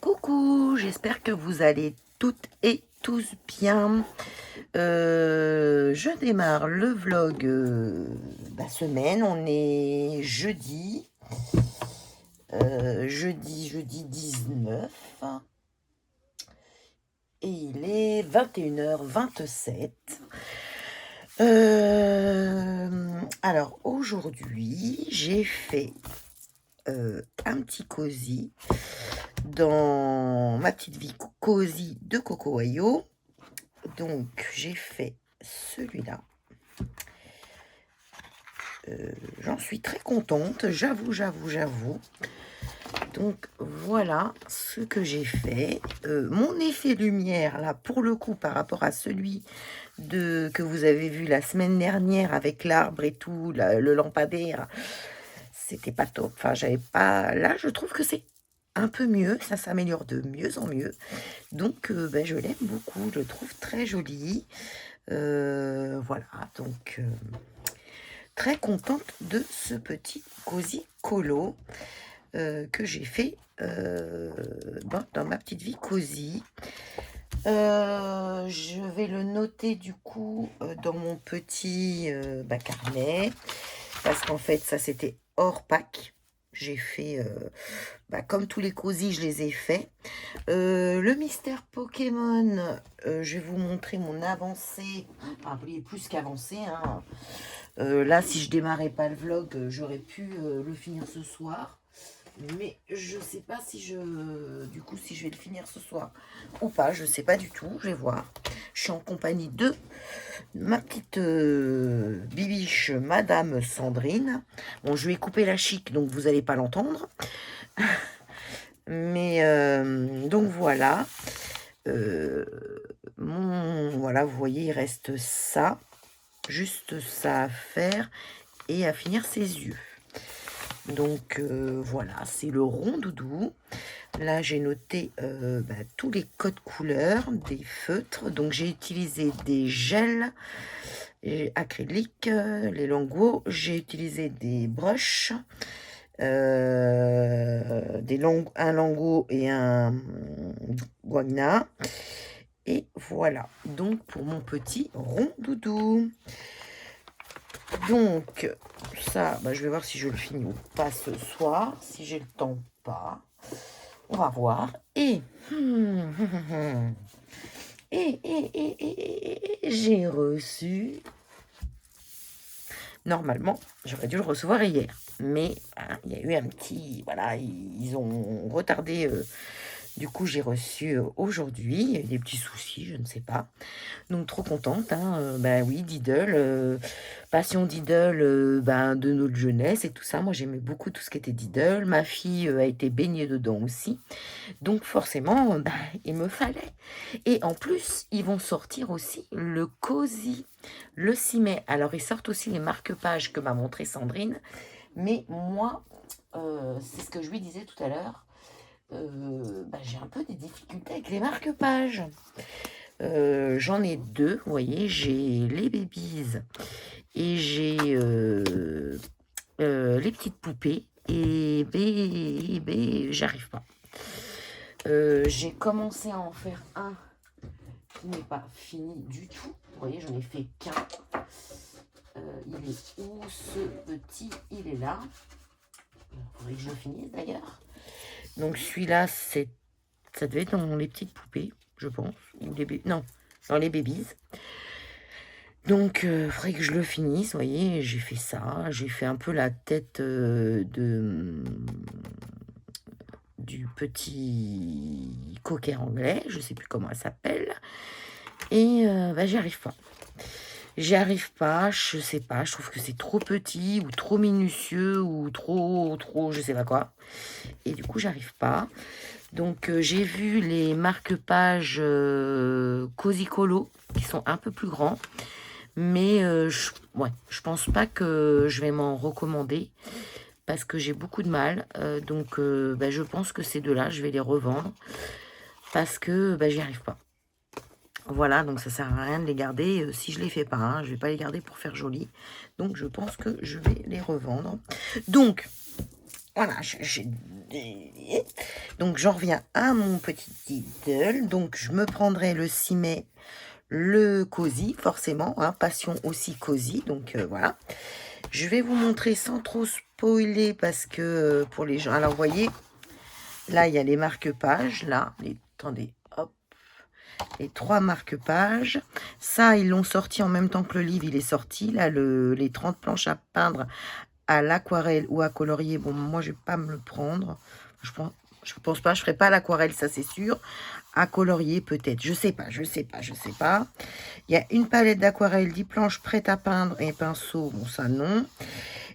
Coucou, j'espère que vous allez toutes et tous bien. Je démarre le vlog semaine, on est jeudi, jeudi 19 et il est 21h27. Alors aujourd'hui, j'ai fait un petit cosy dans ma petite vie cosy de Coco Wayo. Donc j'ai fait celui-là. J'en suis très contente, j'avoue. Donc voilà ce que j'ai fait. Mon effet lumière là, pour le coup, par rapport à celui que vous avez vu la semaine dernière avec l'arbre et tout, le lampadaire, c'était pas top. Enfin, j'avais pas. Là, je trouve que c'est un peu mieux, ça s'améliore de mieux en mieux. Donc, je l'aime beaucoup, je le trouve très joli. Voilà, donc très contente de ce petit cosy colo que j'ai fait dans ma petite vie cosy. Je vais le noter du coup dans mon petit carnet, parce qu'en fait ça c'était hors pack. J'ai fait comme tous les cosy, je les ai faits. Le mystère Pokémon, je vais vous montrer mon avancée. Enfin, il est plus qu'avancé, hein. Là, si je démarrais pas le vlog, j'aurais pu le finir ce soir. Mais je sais pas si si je vais le finir ce soir ou pas. Je sais pas du tout. Je vais voir. Je suis en compagnie de ma petite bibiche, Madame Sandrine. Bon, je vais couper la chic, donc vous allez pas l'entendre. Mais donc voilà. Voilà, vous voyez, il reste ça. Juste ça à faire et à finir ses yeux. Donc voilà, c'est le rond doudou. Là, j'ai noté tous les codes couleurs des feutres. Donc j'ai utilisé des gels acryliques, les lingots. J'ai utilisé des brushes, un lingot et un guagna. Et voilà, donc pour mon petit rond doudou. Donc ça, je vais voir si je le finis ou pas ce soir, si j'ai le temps ou pas. On va voir. Et j'ai reçu. Normalement, j'aurais dû le recevoir hier, mais il y a eu un petit, voilà, ils ont retardé. Du coup, j'ai reçu aujourd'hui. Il y a eu des petits soucis, je ne sais pas. Donc, trop contente. Hein. Oui, Diddle. Passion Diddle de notre jeunesse et tout ça. Moi, j'aimais beaucoup tout ce qui était Diddle. Ma fille a été baignée dedans aussi. Donc, forcément, il me fallait. Et en plus, ils vont sortir aussi le Cozy le 6 mai. Alors, ils sortent aussi les marque-pages que m'a montré Sandrine. Mais moi, c'est ce que je lui disais tout à l'heure. J'ai un peu des difficultés avec les marque-pages. J'en ai deux, vous voyez, j'ai les babies et j'ai les petites poupées et j'arrive pas. J'ai commencé à en faire un qui n'est pas fini du tout. Vous voyez, j'en ai fait qu'un. Il est où ce petit? Il est là. Il faudrait que je le finisse d'ailleurs. Donc celui-là, ça devait être dans les petites poupées, je pense. Ou non, dans les babies. Donc, il faudrait que je le finisse, vous voyez, j'ai fait ça. J'ai fait un peu la tête du petit cocker anglais, je sais plus comment elle s'appelle. Et j'y arrive pas. J'y arrive pas, je sais pas, je trouve que c'est trop petit ou trop minutieux ou trop, je sais pas quoi. Et du coup, j'arrive pas. Donc, j'ai vu les marque-pages Cozy Colo qui sont un peu plus grands. Mais je pense pas que je vais m'en recommander parce que j'ai beaucoup de mal. Donc, je pense que ces deux-là, je vais les revendre parce que j'y arrive pas. Voilà, donc ça sert à rien de les garder si je les fais pas. Hein, je vais pas les garder pour faire joli. Donc, je pense que je vais les revendre. Donc, Voilà, donc j'en reviens à mon petit Diddle. Donc je me prendrai le 6 mai le cosy, forcément, hein, passion aussi cosy. Donc voilà. Je vais vous montrer sans trop spoiler parce que pour les gens. Alors vous voyez, là il y a les marque-pages. Là, attendez, hop. Les 3 marque-pages. Ça, ils l'ont sorti en même temps que le livre, il est sorti. Là, les 30 planches à peindre à l'aquarelle ou à colorier. Bon, moi, je vais pas me le prendre. Je pense pas, je ferai pas l'aquarelle, ça c'est sûr. À colorier, peut-être. Je sais pas. Il y a une palette d'aquarelle, 10 planches prêtes à peindre et pinceau. Bon, ça non.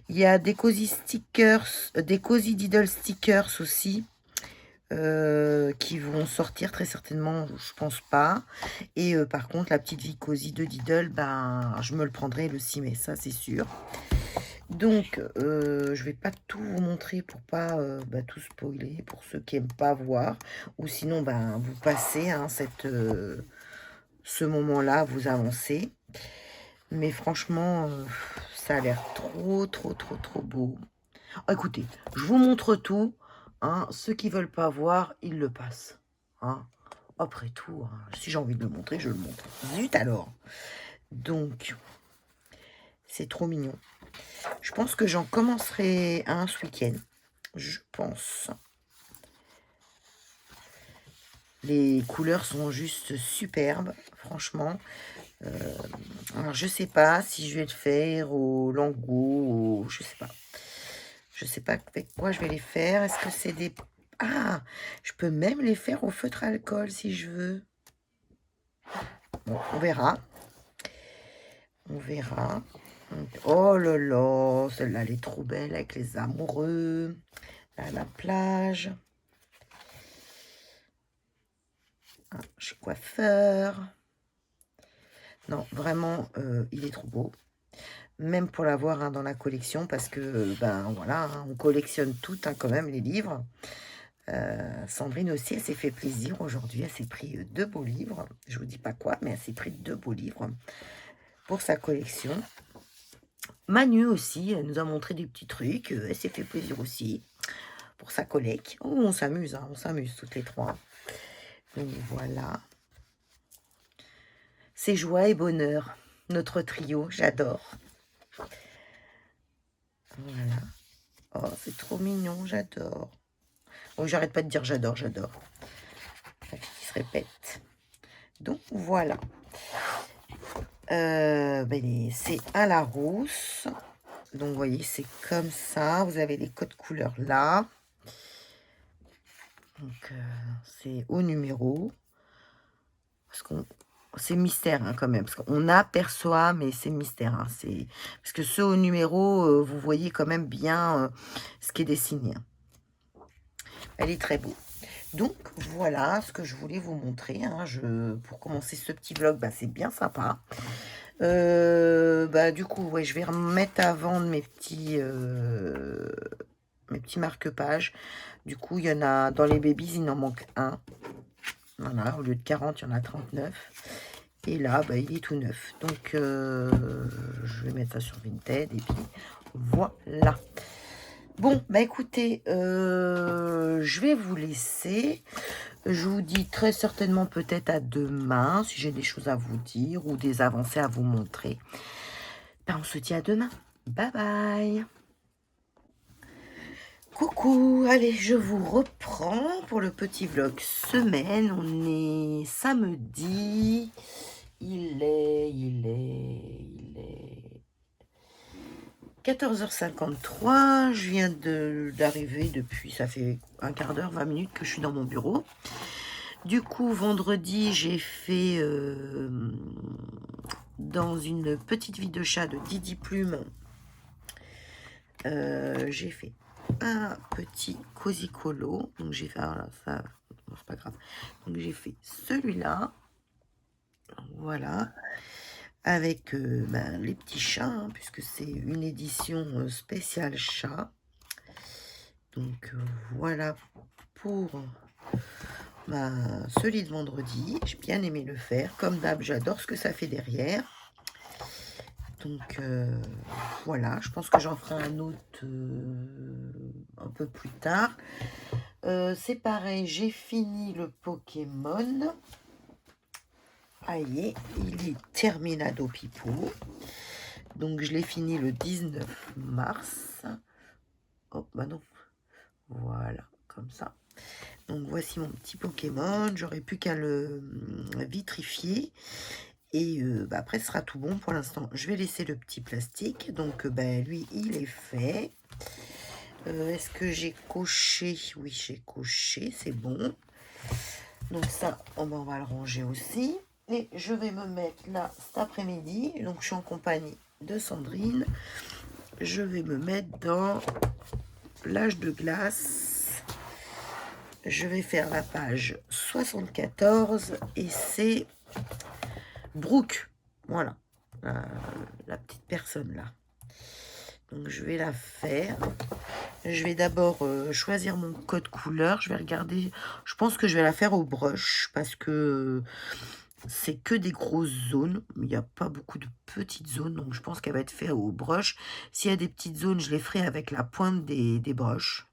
Il y a des cozy stickers, des cozy Diddle stickers aussi. Qui vont sortir très certainement, je pense pas. Et par contre, la petite vie cosy de Diddle, ben, je me le prendrai le 6 mai, ça c'est sûr. Donc, je vais pas tout vous montrer pour pas tout spoiler, pour ceux qui aiment pas voir. Ou sinon, ben, vous passez hein, ce moment-là, vous avancez. Mais franchement, ça a l'air trop beau. Oh, écoutez, je vous montre tout. Hein, ceux qui veulent pas voir, ils le passent. Hein. Après tout, hein, si j'ai envie de le montrer, je le montre. Zut alors. Donc, c'est trop mignon. Je pense que j'en commencerai un ce week-end. Je pense. Les couleurs sont juste superbes, franchement. Alors, je sais pas si je vais le faire au Lango, je sais pas. Je sais pas avec quoi je vais les faire. Est-ce que c'est des... Ah, je peux même les faire au feutre alcool si je veux. Bon, on verra. On verra. Oh là là, celle-là, elle est trop belle avec les amoureux. À la plage. Ah, chez coiffeur. Non, vraiment, il est trop beau. Même pour l'avoir hein, dans la collection, parce que, ben voilà, hein, on collectionne tout hein, quand même, les livres. Sandrine aussi, elle s'est fait plaisir aujourd'hui. Elle s'est pris 2 beaux livres. Je vous dis pas quoi, mais elle s'est pris 2 beaux livres pour sa collection. Manu aussi, elle nous a montré des petits trucs. Elle s'est fait plaisir aussi pour sa collecte. Oh, on s'amuse, hein, on s'amuse toutes les 3. Donc voilà. C'est joie et bonheur, notre trio, j'adore. Voilà. Oh, c'est trop mignon, j'adore. Oh, j'arrête pas de dire j'adore, j'adore. La fille qui se répète. Donc voilà. C'est à la rousse. Donc vous voyez, c'est comme ça. Vous avez les codes couleurs là. Donc c'est au numéro. Parce qu'on c'est mystère hein, quand même. Parce qu'on aperçoit, mais c'est mystère. Hein, parce que ceux au numéro, vous voyez quand même bien ce qui est dessiné. Hein. Elle est très beau. Donc voilà ce que je voulais vous montrer. Hein. Pour commencer ce petit vlog, c'est bien sympa. Du coup, ouais, je vais remettre à vendre mes petits marque-pages. Du coup, il y en a dans les babies, il en manque un. Voilà, au lieu de 40, il y en a 39. Et là, il est tout neuf. Donc, je vais mettre ça sur Vinted. Et puis, voilà. Bon, écoutez, je vais vous laisser. Je vous dis très certainement peut-être à demain, si j'ai des choses à vous dire ou des avancées à vous montrer. On se dit à demain. Bye bye. Coucou, allez, je vous reprends pour le petit vlog semaine. On est samedi. Il est 14h53. Je viens d'arriver depuis, ça fait un quart d'heure, 20 minutes que je suis dans mon bureau. Du coup, vendredi, j'ai fait dans une petite vie de chat de Didi Plume. J'ai fait un petit cosy colo. Donc j'ai fait ça, c'est pas grave. Donc j'ai fait celui-là. Voilà. Avec les petits chats, hein, puisque c'est une édition spéciale chat. Donc voilà pour celui de vendredi. J'ai bien aimé le faire. Comme d'hab, j'adore ce que ça fait derrière. Donc voilà, je pense que j'en ferai un autre un peu plus tard. C'est pareil, j'ai fini le Pokémon. Aïe, il est terminado pipo. Donc je l'ai fini le 19 mars. Oh bah non, voilà, comme ça. Donc voici mon petit Pokémon, j'aurais plus qu'à le vitrifier. Et bah, après, ce sera tout bon pour l'instant. Je vais laisser le petit plastique. Donc, bah, lui, il est fait. Est-ce que j'ai coché? Oui, j'ai coché, c'est bon. Donc ça, on va le ranger aussi. Et je vais me mettre là cet après-midi. Donc, je suis en compagnie de Sandrine. Je vais me mettre dans l'âge de glace. Je vais faire la page 74. Et c'est Brooke. Voilà. La petite personne là. Donc je vais la faire. Je vais d'abord choisir mon code couleur. Je vais regarder. Je pense que je vais la faire au brush parce que c'est que des grosses zones. Il n'y a pas beaucoup de petites zones. Donc je pense qu'elle va être faite au brush. S'il y a des petites zones, je les ferai avec la pointe des brushes.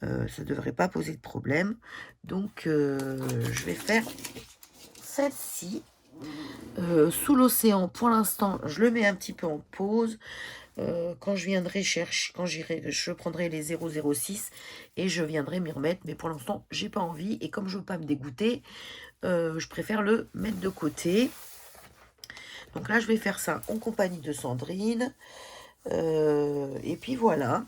Ça ne devrait pas poser de problème. Donc je vais faire celle-ci. Sous l'océan, pour l'instant, je le mets un petit peu en pause. Quand je viendrai chercher, quand j'irai, je prendrai les 006 et je viendrai m'y remettre. Mais pour l'instant, j'ai pas envie. Et comme je veux pas me dégoûter, je préfère le mettre de côté. Donc là, je vais faire ça en compagnie de Sandrine. Et puis voilà.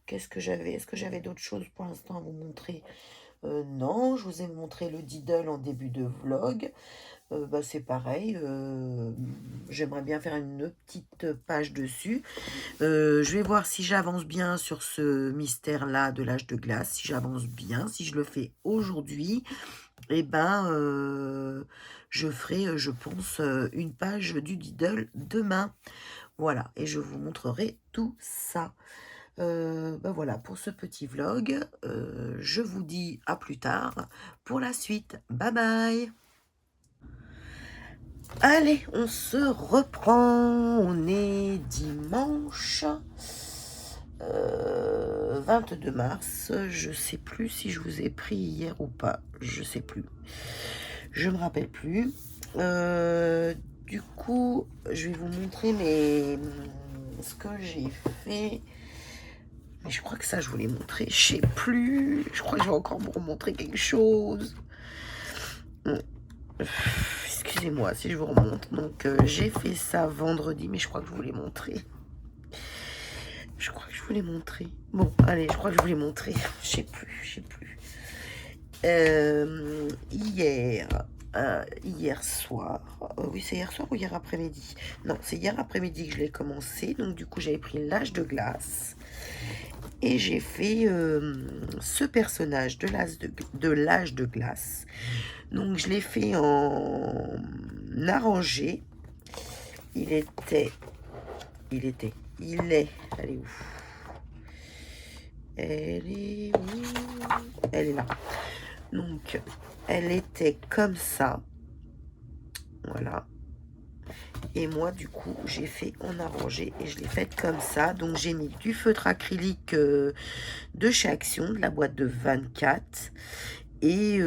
Qu'est-ce que j'avais? Est-ce que j'avais d'autres choses pour l'instant à vous montrer? Non, je vous ai montré le Diddle en début de vlog. Bah, c'est pareil, j'aimerais bien faire une petite page dessus. Je vais voir si j'avance bien sur ce mystère-là de l'âge de glace, si j'avance bien, si je le fais aujourd'hui, et ben je ferai, je pense, une page du Diddle demain. Voilà, et je vous montrerai tout ça. Ben voilà pour ce petit vlog. Je vous dis à plus tard pour la suite. Bye bye. Allez, on se reprend. On est dimanche 22 mars. Je sais plus si je vous ai pris hier ou pas. Je sais plus. Je me rappelle plus. Du coup, je vais vous montrer ce que j'ai fait. Mais je crois que ça, je vous l'ai montré. Je sais plus. Je crois que je vais encore vous remontrer quelque chose. Excusez-moi si je vous remonte. Donc, j'ai fait ça vendredi, mais je crois que je vous l'ai montré. Je crois que je vous l'ai montré. Bon, allez, je crois que je vous l'ai montré. Je sais plus. Hier soir. Oui, c'est hier soir ou hier après-midi? Non, c'est hier après-midi que je l'ai commencé. Donc, du coup, j'avais pris l'âge de glace. Et j'ai fait ce personnage de l'âge de glace. Donc, je l'ai fait en arrangé. Il est, elle est où? Elle est là. Donc, elle était comme ça. Voilà. Et moi, du coup, j'ai fait en arrangé et je l'ai faite comme ça. Donc, j'ai mis du feutre acrylique de chez Action, de la boîte de 24. Et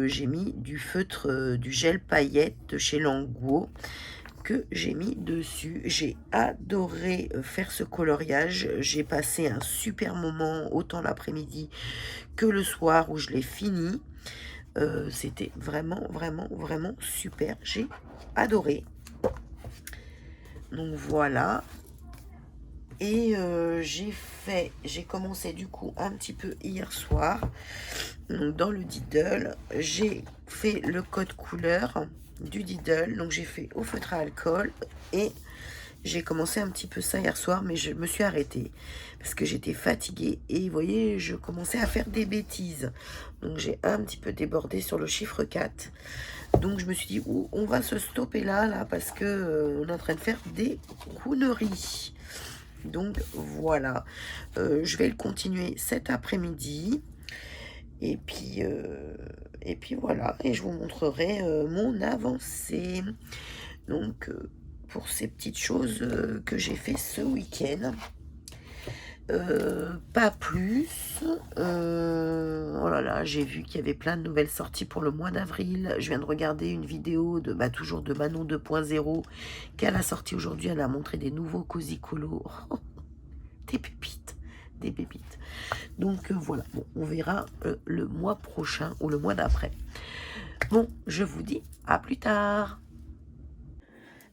j'ai mis du feutre, du gel paillette de chez Languo que j'ai mis dessus. J'ai adoré faire ce coloriage. J'ai passé un super moment, autant l'après-midi que le soir où je l'ai fini. C'était vraiment super. J'ai adoré. Donc voilà. Et j'ai commencé du coup un petit peu hier soir. Donc dans le Diddle, j'ai fait le code couleur du Diddle. Donc j'ai fait au feutre à alcool et j'ai commencé un petit peu ça hier soir, mais je me suis arrêtée parce que j'étais fatiguée et vous voyez, je commençais à faire des bêtises. Donc j'ai un petit peu débordé sur le chiffre 4. Donc je me suis dit, on va se stopper là parce que on est en train de faire des conneries. Donc voilà, je vais le continuer cet après-midi. Et puis voilà, et je vous montrerai mon avancée. Donc pour ces petites choses que j'ai fait ce week-end. Pas plus. Oh là là, j'ai vu qu'il y avait plein de nouvelles sorties pour le mois d'avril. Je viens de regarder une vidéo de toujours de Manon 2.0 qu'elle a sorti aujourd'hui. Elle a montré des nouveaux Cozy Colo. Oh, des pépites, des pépites. Donc voilà, bon, on verra le mois prochain ou le mois d'après. Bon, je vous dis à plus tard.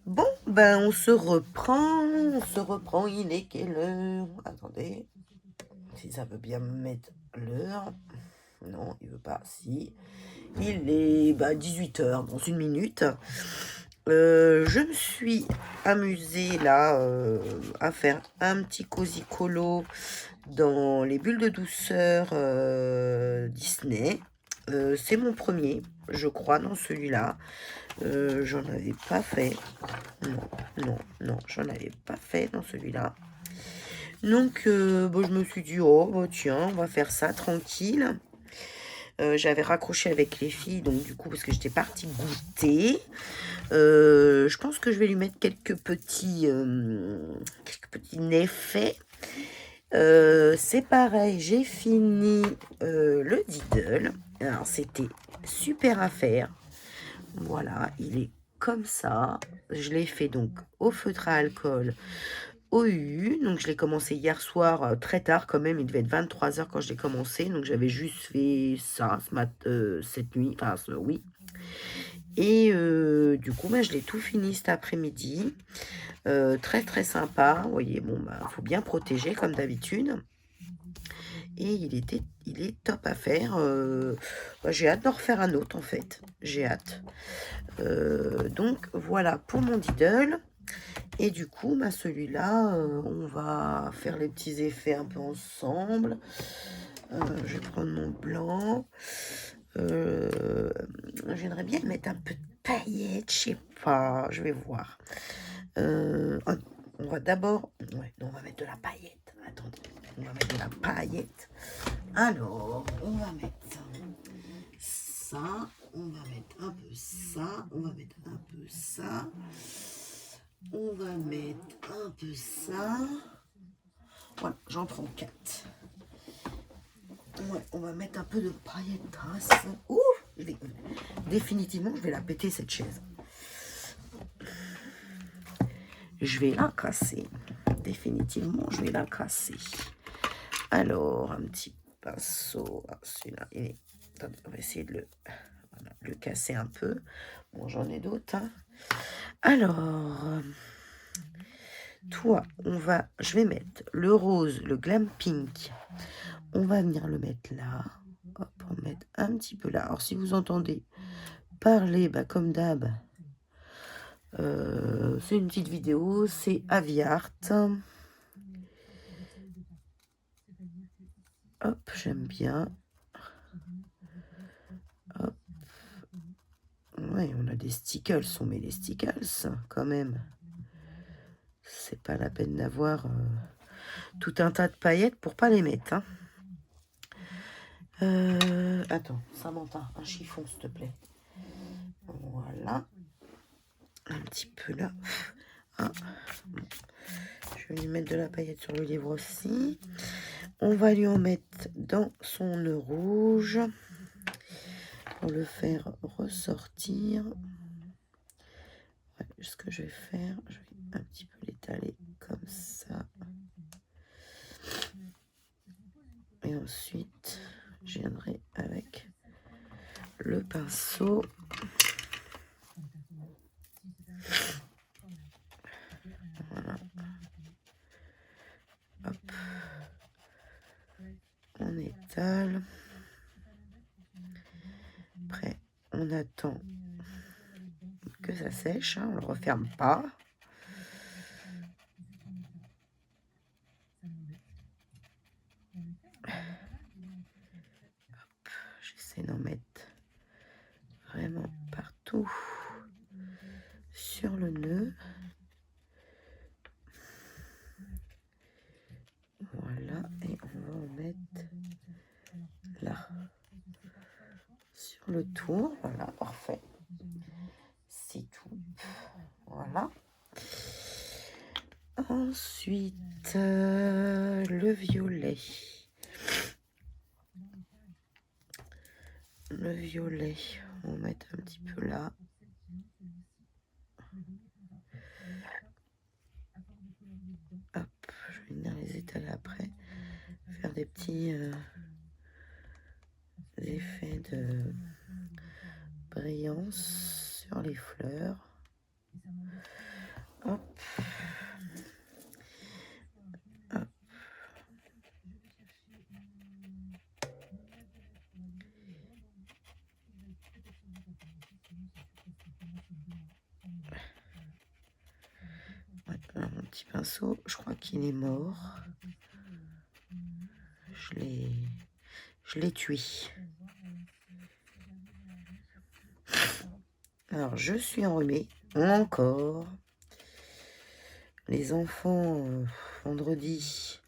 Bon, ben on se reprend, il est quelle heure? Attendez, si ça veut bien me mettre l'heure. Non, il veut pas, si. Il est 18 h, dans une minute. Je me suis amusée là à faire un petit Cozy Colo dans les bulles de douceur Disney. C'est mon premier, je crois, dans celui-là. J'en avais pas fait. Non, j'en avais pas fait dans celui-là. Donc, bon, je me suis dit, oh, bah, tiens, on va faire ça tranquille. J'avais raccroché avec les filles, donc du coup, parce que j'étais partie goûter. Je pense que je vais lui mettre quelques petits effets. C'est pareil, j'ai fini le Diddle. Alors, c'était super à faire. Voilà, il est comme ça. Je l'ai fait donc au feutre à alcool, au UU. Donc, je l'ai commencé hier soir très tard quand même. Il devait être 23 h quand je l'ai commencé. Donc, j'avais juste fait ça cette nuit. Enfin, oui. Et du coup, je l'ai tout fini cet après-midi. Très, très sympa. Vous voyez, bon, faut bien protéger comme d'habitude. Et il est top à faire. J'ai hâte d'en refaire un autre en fait. J'ai hâte. Donc voilà pour mon Diddle. Et du coup, celui-là, on va faire les petits effets un peu ensemble. Je vais prendre mon blanc. J'aimerais bien mettre un peu de paillettes, je sais pas, je vais voir. On va d'abord... Ouais, non, on va mettre de la paillette. Attendez, on va mettre de la paillette. Alors, on va mettre ça, on va mettre un peu ça, on va mettre un peu ça, on va mettre un peu ça. Voilà, j'en prends 4. Ouais, on va mettre un peu de paillettes. Ouh, définitivement, je vais la péter cette chaise. Je vais la casser. Définitivement, je vais la casser. Alors, un petit pinceau. Celui-là, on va essayer de le casser un peu. Bon, j'en ai d'autres. Hein. Alors, toi, je vais mettre le rose, le glam pink. On va venir le mettre là. Hop, on va mettre un petit peu là. Alors, si vous entendez parler, comme d'hab, c'est une petite vidéo, c'est Aviart. Hop, j'aime bien. Hop. Ouais, on a des stickles, on met les stickles quand même. C'est pas la peine d'avoir tout un tas de paillettes pour pas les mettre. Hein. Attends, Samantha, un chiffon s'il te plaît. Voilà. Un petit peu là. Ah. Je vais lui mettre de la paillette sur le livre aussi. On va lui en mettre dans son nœud rouge pour le faire ressortir. Ouais, ce que je vais faire, je vais un petit peu l'étaler comme ça. Et ensuite, je viendrai avec le pinceau. Voilà. Hop. On étale. Après, on attend que ça sèche. Hein, on ne le referme pas. J'essaie d'en mettre vraiment partout sur le nœud. Voilà, et on va en mettre là, sur le tour. Voilà, parfait. C'est tout. Voilà. Ensuite, le violet. Le violet, on va mettre un petit peu là. Hop, je vais venir les étaler après. Faire des petits effets de brillance sur les fleurs. Hop. Hop. Ouais, alors, mon petit pinceau, je crois qu'il est mort. Je l'ai tué. Alors, je suis enrhumée, encore. Les enfants, vendredi,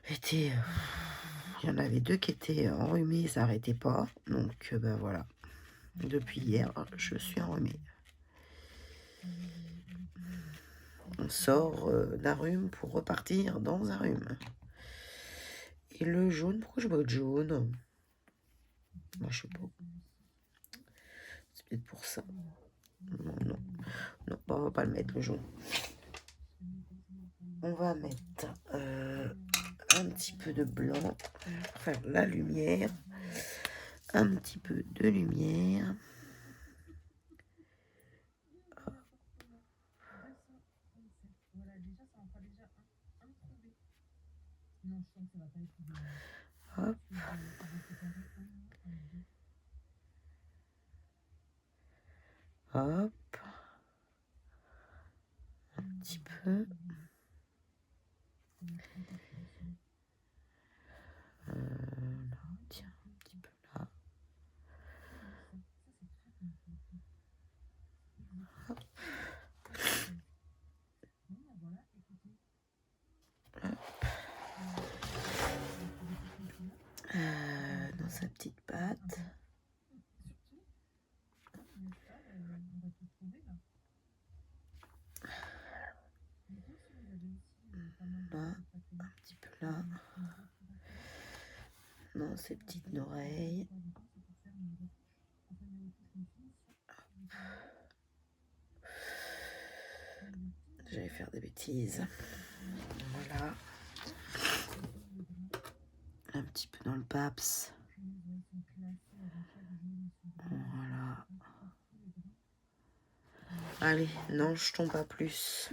étaient... il y en avait 2 qui étaient enrhumés, ça n'arrêtait pas. Donc, ben voilà. Depuis hier, je suis enrhumée. On sort d'un rhume pour repartir dans un rhume. Et le jaune, pourquoi je vois le jaune? Bah, je sais pas. C'est peut-être pour ça. Non, non. Non, bah, on va pas le mettre, le jaune. On va mettre un petit peu de blanc pour faire la lumière. Un petit peu de lumière. Hop. Hop. Un petit peu. Tiens, un petit peu là. Hop. Dans sa petite patte. Là, un petit peu là. Dans ses petites oreilles. J'allais faire des bêtises. Voilà. Un petit peu dans le paps. Voilà. Allez, non, je tombe pas plus.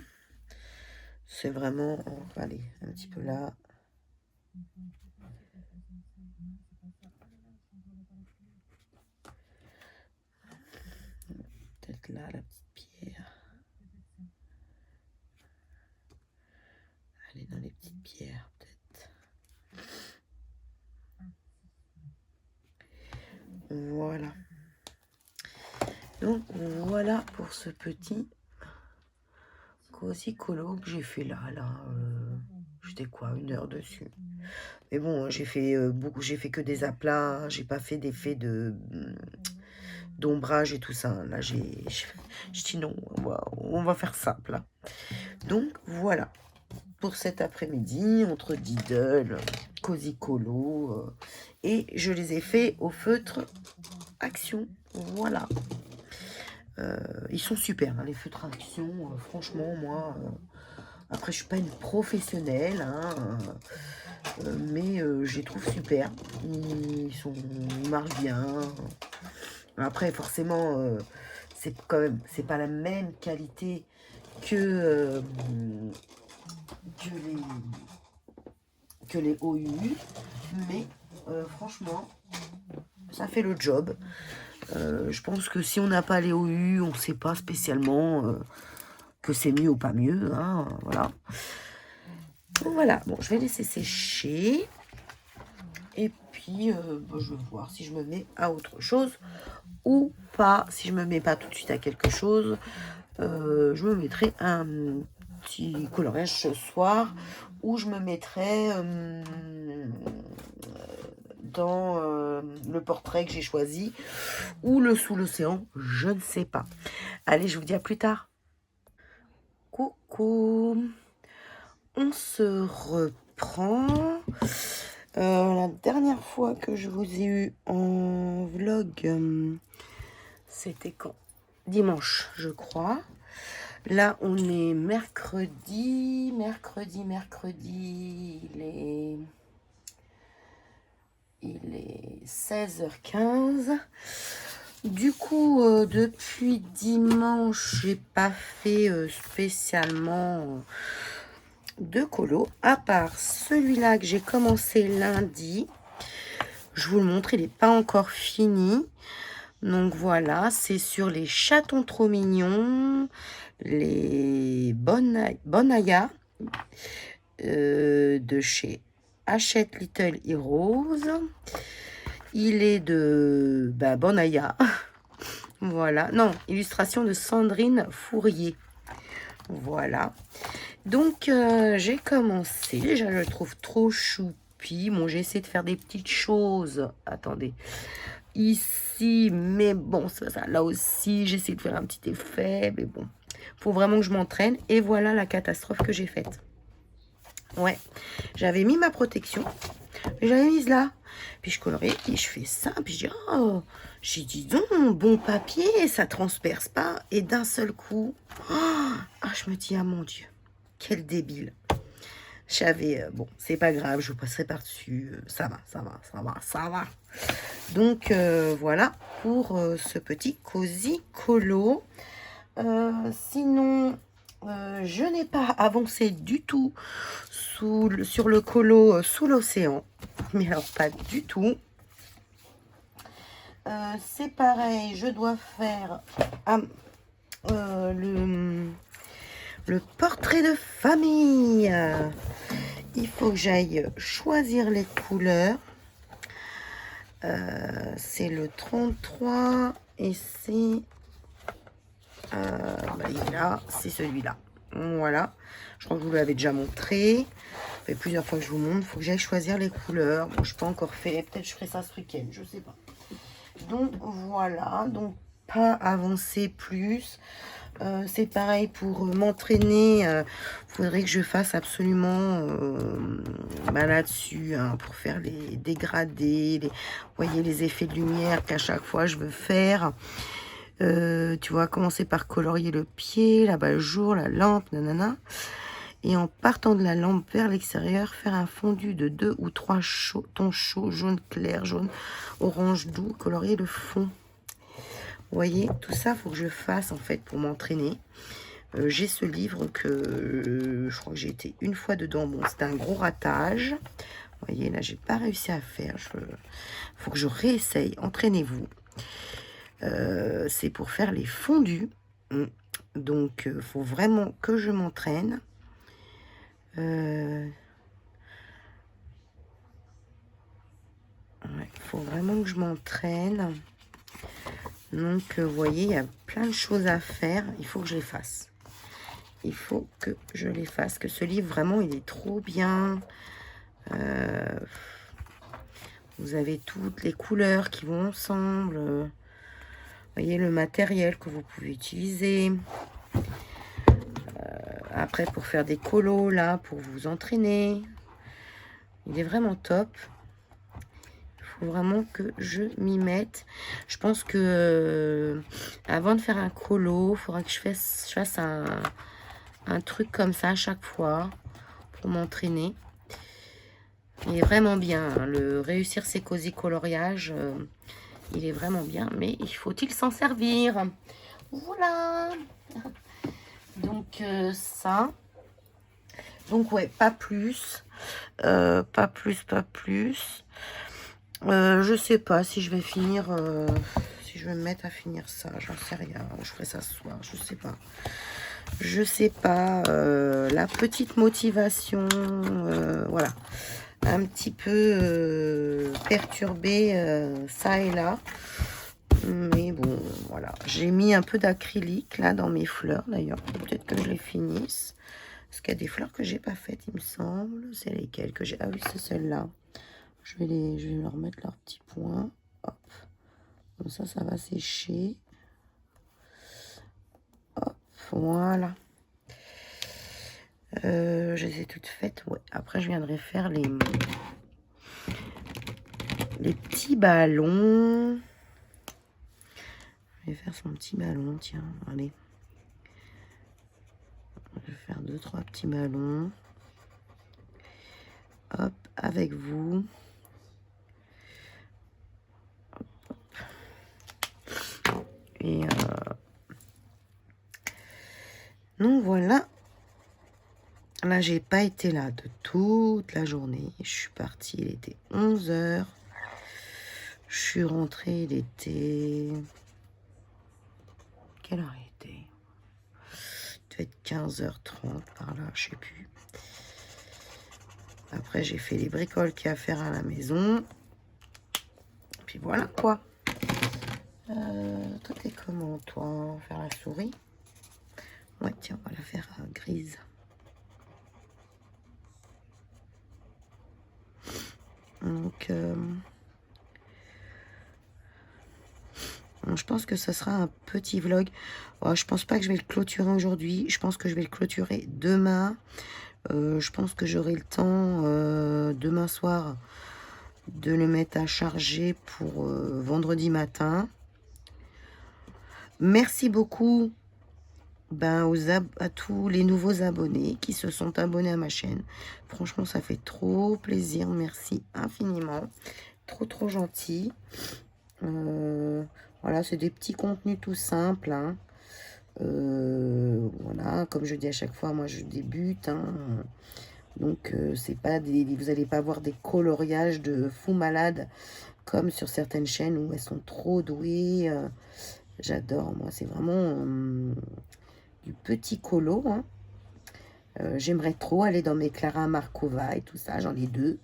C'est vraiment... allez, un petit peu là. Peut-être là, la petite pierre. Allez, dans les petites pierres, peut-être. Voilà. Donc, voilà pour ce petit Cozy Colo que j'ai fait là. J'étais quoi, 1 heure dessus. Mais bon, j'ai fait beaucoup, j'ai fait que des aplats, j'ai pas fait d'effet d'ombrage et tout ça. Là, je dis non, on va faire simple. Là. Donc, voilà. Pour cet après-midi, entre Diddle, Cozy Colo, et je les ai fait au feutre Action. Voilà. Ils sont super, hein, les feutres Action. Franchement, moi... après, je suis pas une professionnelle, hein, mais je les trouve super. Ils marchent bien. Après, forcément, c'est pas la même qualité que les OUU, mais franchement, ça fait le job. Je pense que si on n'a pas les OUU, on ne sait pas spécialement que c'est mieux ou pas mieux. Hein, voilà. Donc voilà, bon, je vais laisser sécher. Et puis, je vais voir si je me mets à autre chose ou pas. Si je me mets pas tout de suite à quelque chose, je me mettrai un petit coloriage ce soir, ou je me mettrai dans le portrait que j'ai choisi, ou le sous l'océan, je ne sais pas. Allez, je vous dis à plus tard. Coucou. coucou. On se reprend. La dernière fois que je vous ai eu en vlog, c'était quand? Dimanche, je crois. Là, on est mercredi. Il est 16h15. Du coup, depuis dimanche, j'ai pas fait spécialement de colo, à part celui-là que j'ai commencé lundi. Je vous le montre, il n'est pas encore fini. Donc voilà, c'est sur les chatons trop mignons, les Bonaya de chez Hachette Little Heroes. Il est de Bonaya. Voilà, non, illustration de Sandrine Fourier. Voilà. Donc, j'ai commencé. Déjà, je le trouve trop choupi. Bon, j'ai essayé de faire des petites choses. Attendez. Ici, mais bon, c'est ça. Là aussi, j'ai essayé de faire un petit effet. Mais bon, faut vraiment que je m'entraîne. Et voilà la catastrophe que j'ai faite. Ouais, j'avais mis ma protection. J'avais mise là. Puis je colorais, puis je fais ça. Puis je dis, oh, j'ai dit donc, bon papier, ça transperce pas. Et d'un seul coup, je me dis, ah mon Dieu. Quel débile. J'avais, bon, c'est pas grave, je vous passerai par-dessus. Ça va. Donc, voilà pour ce petit cosy colo. Sinon, je n'ai pas avancé du tout sur le colo sous l'océan. Mais alors, pas du tout. C'est pareil, je dois faire le portrait de famille. Il faut que j'aille choisir les couleurs. C'est le 33 et c'est il est là, c'est celui-là. Voilà, je crois que je vous l'avez déjà montré. Ça fait plusieurs fois que je vous montre. Il faut que j'aille choisir les couleurs. Bon, je n'ai pas encore fait. Peut-être je ferai ça ce week-end, je sais pas. Donc voilà, donc pas avancer plus. C'est pareil pour m'entraîner. Faudrait que je fasse absolument là-dessus pour faire les dégradés, voyez les effets de lumière qu'à chaque fois je veux faire. Tu vois, commencer par colorier le pied, là-bas le jour, la lampe, nanana. Et en partant de la lampe vers l'extérieur, faire un fondu de 2 ou 3 tons chauds, jaune clair, jaune, orange doux, colorier le fond. Vous voyez, tout ça, il faut que je fasse en fait pour m'entraîner. J'ai ce livre que je crois que j'ai été une fois dedans. Bon, c'était un gros ratage. Vous voyez, là, j'ai pas réussi à faire. Faut que je réessaye. Entraînez-vous. C'est pour faire les fondus. Donc, faut vraiment que je m'entraîne. Faut vraiment que je m'entraîne. Donc, vous voyez, il y a plein de choses à faire. Il faut que je les fasse. Il faut que je les fasse. Que ce livre, vraiment, il est trop bien. Vous avez toutes les couleurs qui vont ensemble. Vous voyez le matériel que vous pouvez utiliser. Après, pour faire des colos, là, pour vous entraîner. Il est vraiment top. Il faut vraiment que je m'y mette. Je pense que avant de faire un colo, il faudra que je fasse un truc comme ça à chaque fois pour m'entraîner. Il est vraiment bien. Le réussir ses cosy coloriages, il est vraiment bien. Mais il faut-il s'en servir? Voilà. Donc ça. Donc ouais, pas plus. Pas plus. Je sais pas si je vais finir, si je vais me mettre à finir ça, j'en sais rien. Je ferai ça ce soir, je sais pas. La petite motivation, voilà, un petit peu perturbée ça et là. Mais bon, voilà. J'ai mis un peu d'acrylique là dans mes fleurs d'ailleurs. Peut-être que je les finisse. Parce qu'il y a des fleurs que j'ai pas faites, il me semble. C'est lesquelles que j'ai? Ah oui, c'est celle-là. Je vais leur mettre leurs petits points. Hop. Comme ça va sécher. Hop, voilà. Je les ai toutes faites, ouais. Après, je viendrai faire les petits ballons. Je vais faire son petit ballon, tiens, allez. Je vais faire 2-3 petits ballons. Hop, avec vous. Et donc voilà. Là, j'ai pas été là de toute la journée. Je suis partie, il était 11 h. Je suis rentrée, il était... Quelle heure il était? Il devait être 15h30 par là, je sais plus. Après, j'ai fait les bricoles qu'il y a à faire à la maison. Puis voilà quoi. Toi, t'es comment, toi? Faire la souris? Ouais, tiens, on va la faire grise. Donc, je pense que ce sera un petit vlog. Oh, je pense pas que je vais le clôturer aujourd'hui. Je pense que je vais le clôturer demain. Je pense que j'aurai le temps demain soir de le mettre à charger pour vendredi matin. Merci beaucoup à tous les nouveaux abonnés qui se sont abonnés à ma chaîne. Franchement, ça fait trop plaisir. Merci infiniment. Trop gentil. Voilà, c'est des petits contenus tout simples. Hein. Voilà, comme je dis à chaque fois, moi je débute. Hein. Donc, c'est pas vous n'allez pas voir des coloriages de fous malades comme sur certaines chaînes où elles sont trop douées. J'adore, moi, c'est vraiment du petit colo. Hein. J'aimerais trop aller dans mes Clara Markova et tout ça, j'en ai 2.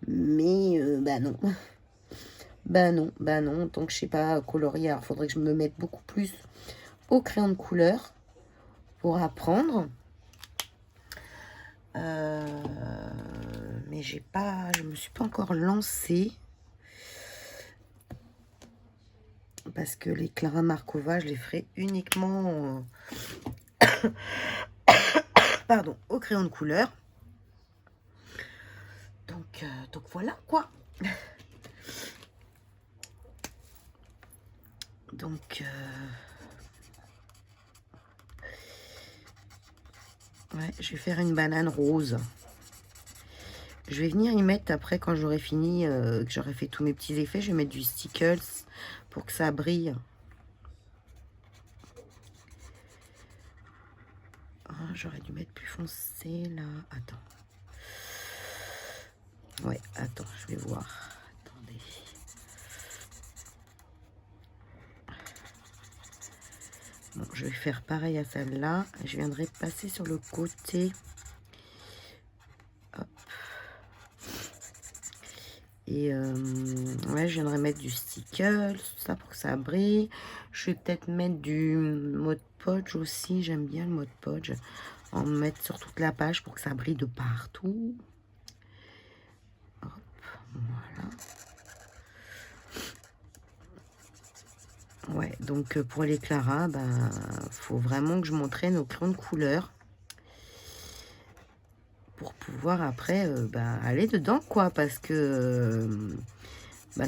Mais, non. Non. Donc, je sais pas colorier. Alors, faudrait que je me mette beaucoup plus au crayon de couleur pour apprendre. Mais je me suis pas encore lancée. Parce que les Clara Markova, je les ferai uniquement pardon, au crayon de couleur. Donc voilà quoi. Donc ouais, je vais faire une banane rose. Je vais venir y mettre après quand j'aurai fini, que j'aurai fait tous mes petits effets. Je vais mettre du stickers pour que ça brille. Ah, j'aurais dû mettre plus foncé là. Attends. Ouais, attends, je vais voir. Attendez. Bon, je vais faire pareil à celle-là. Je viendrai passer sur le côté. Hop. Et ouais, je viendrai mettre du sticker, tout ça pour que ça brille. Je vais peut-être mettre du mode Podge aussi. J'aime bien le mode Podge. En mettre sur toute la page pour que ça brille de partout. Hop, voilà. Ouais, donc pour les Clara, faut vraiment que je m'entraîne au crayon de couleur. Pour pouvoir après aller dedans quoi, parce que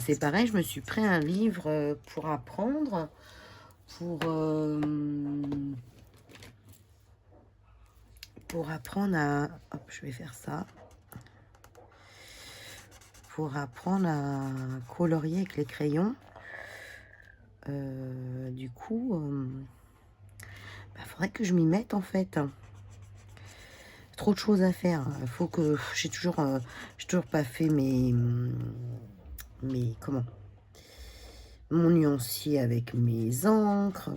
c'est pareil, je me suis pris un livre pour apprendre, pour apprendre à... Hop, je vais faire ça. Pour apprendre à colorier avec les crayons. Du coup, faudrait que je m'y mette en fait. Trop de choses à faire. Faut que j'ai toujours pas fait mes comment, mon nuancier avec mes encres.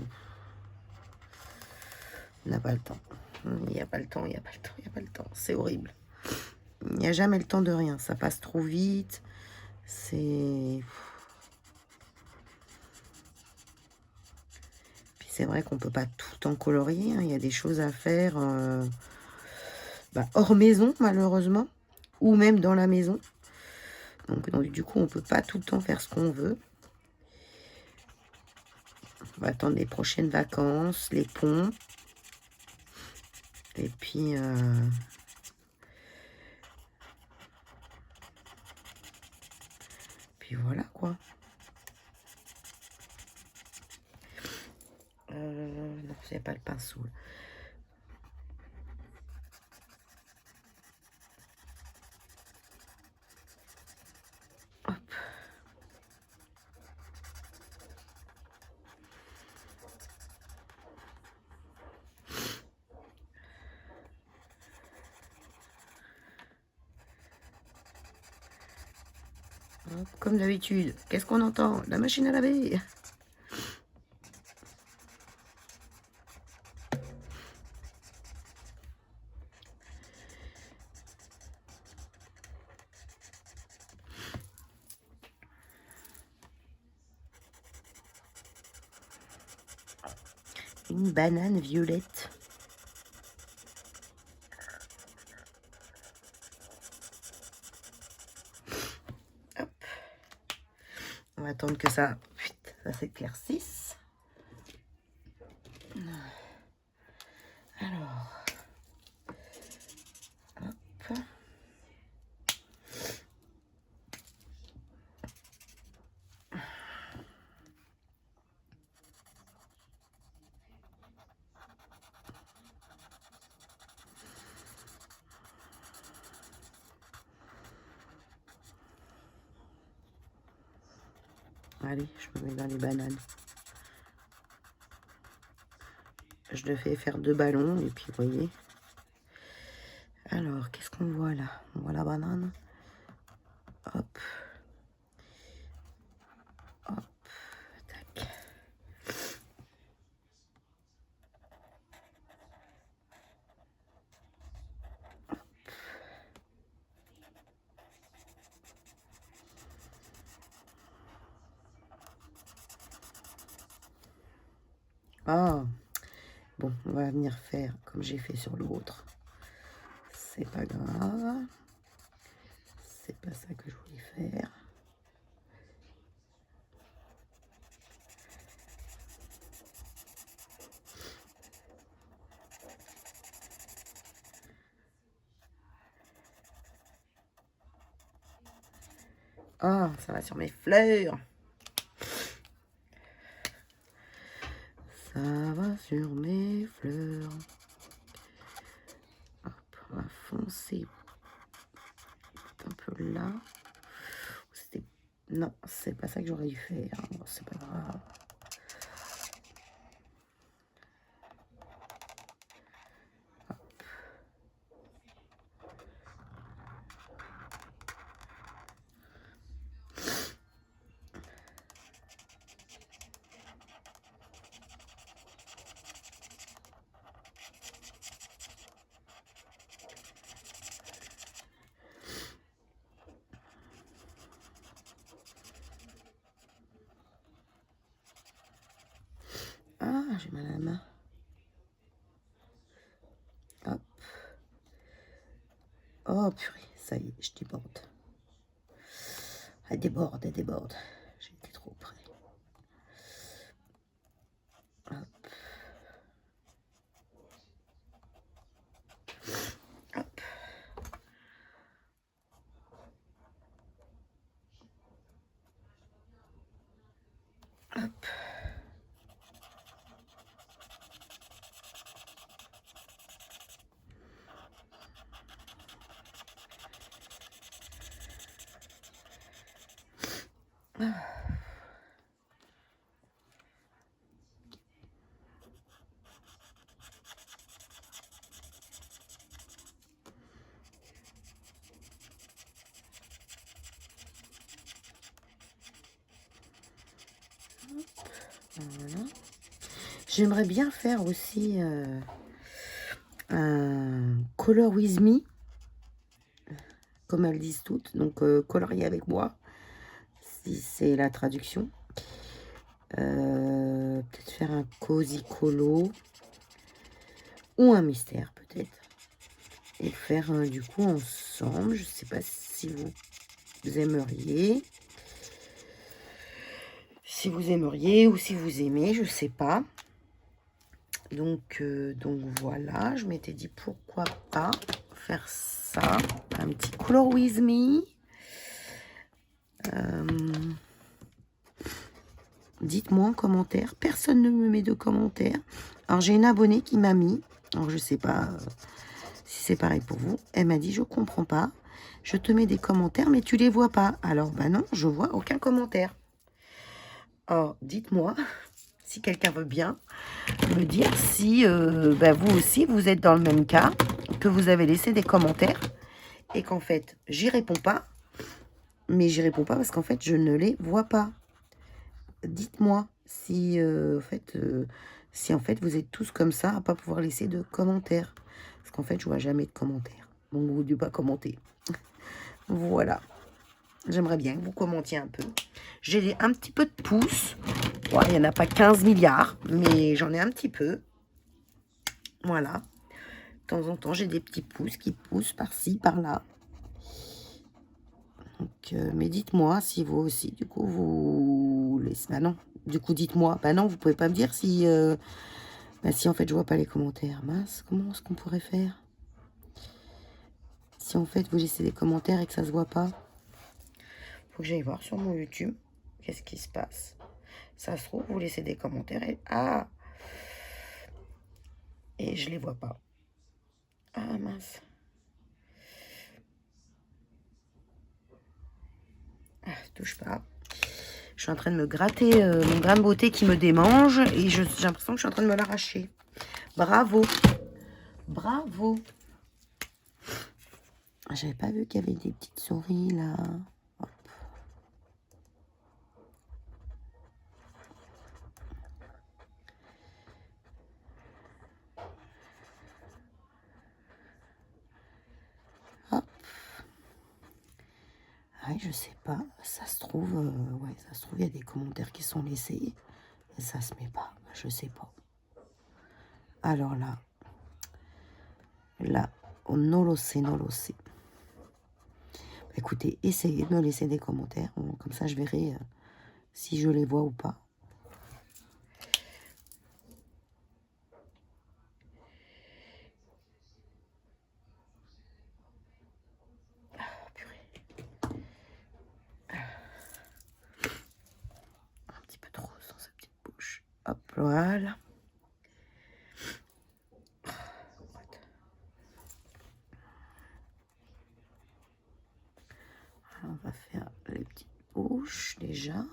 On n'a pas le temps. Il n'y a pas le temps. C'est horrible. Il n'y a jamais le temps de rien. Ça passe trop vite. C'est... Puis c'est vrai qu'on peut pas tout le temps colorier. Hein. Il y a des choses à faire hors maison, malheureusement. Ou même dans la maison. Donc du coup, on peut pas tout le temps faire ce qu'on veut. On va attendre les prochaines vacances, les ponts. Et puis, voilà quoi. Non, c'est pas le pinceau. Là. Hop. Hop, comme d'habitude. Qu'est-ce qu'on entend? La machine à laver. Une banane violette. Hop. On va attendre que ça s'éclaircisse. Alors. Hop. Allez, je me mets dans les bananes. Je le fais faire 2 ballons et puis vous voyez. Alors, qu'est-ce qu'on voit là? On voit la banane. Hop. Hop. Tac. Ah. Bon, on va venir faire comme j'ai fait sur l'autre. C'est pas grave. C'est pas ça que je voulais faire. Ah, ça va sur mes fleurs. Ça va sur mes fleurs. Hop, on va foncer un peu là. Non, c'est pas ça que j'aurais dû faire. Bon, c'est pas grave. Ah, j'ai mal à la main. Hop. Oh purée, ça y est, je déborde. Elle déborde, elle déborde. J'ai été trop près. Hop. Hop. Hop. Voilà. J'aimerais bien faire aussi un color with me, comme elles disent toutes, donc colorier avec moi, si c'est la traduction. Peut-être faire un cozy colo ou un mystère peut-être, et faire du coup ensemble. Je sais pas si vous aimeriez. Si vous aimeriez ou si vous aimez, je sais pas. Donc voilà, je m'étais dit pourquoi pas faire ça. Un petit Color With Me. Dites-moi en commentaire. Personne ne me met de commentaires. Alors j'ai une abonnée qui m'a mis. Alors je sais pas si c'est pareil pour vous. Elle m'a dit je comprends pas. Je te mets des commentaires mais tu les vois pas. Alors bah non, je vois aucun commentaire. Alors dites-moi si quelqu'un veut bien me dire si vous aussi vous êtes dans le même cas, que vous avez laissé des commentaires et qu'en fait j'y réponds pas. Mais j'y réponds pas parce qu'en fait je ne les vois pas. Dites-moi si en fait vous êtes tous comme ça à pas pouvoir laisser de commentaires, parce qu'en fait je vois jamais de commentaires, donc vous ne devez pas commenter. Voilà, j'aimerais bien que vous commentiez un peu. J'ai un petit peu de pouces. Il n'y en a pas 15 milliards, mais j'en ai un petit peu. Voilà, de temps en temps j'ai des petits pouces qui poussent par-ci par-là. Donc mais dites-moi si vous aussi du coup vous laissez. Bah non, du coup dites-moi. Bah non, vous pouvez pas me dire si si en fait je vois pas les commentaires. Mince, comment est-ce qu'on pourrait faire si en fait vous laissez des commentaires et que ça se voit pas? Faut que j'aille voir sur mon YouTube qu'est-ce qui se passe. Ça se trouve vous laissez des commentaires et et je les vois pas. Ah mince. Touche pas. Je suis en train de me gratter mon grain de beauté qui me démange et j'ai l'impression que je suis en train de me l'arracher. Bravo. Bravo. J'avais pas vu qu'il y avait des petites souris là. Hop. Hop. Ouais, je sais pas. Ça se trouve, ouais, ça se trouve, il y a des commentaires qui sont laissés. Et ça se met pas. Je sais pas. Alors là, oh, non lo sais, non lo sais. Écoutez, essayez de me laisser des commentaires. Comme ça, je verrai si je les vois ou pas. Un petit peu trop dans sa petite bouche. Hop, voilà. On va faire les petites bouches déjà.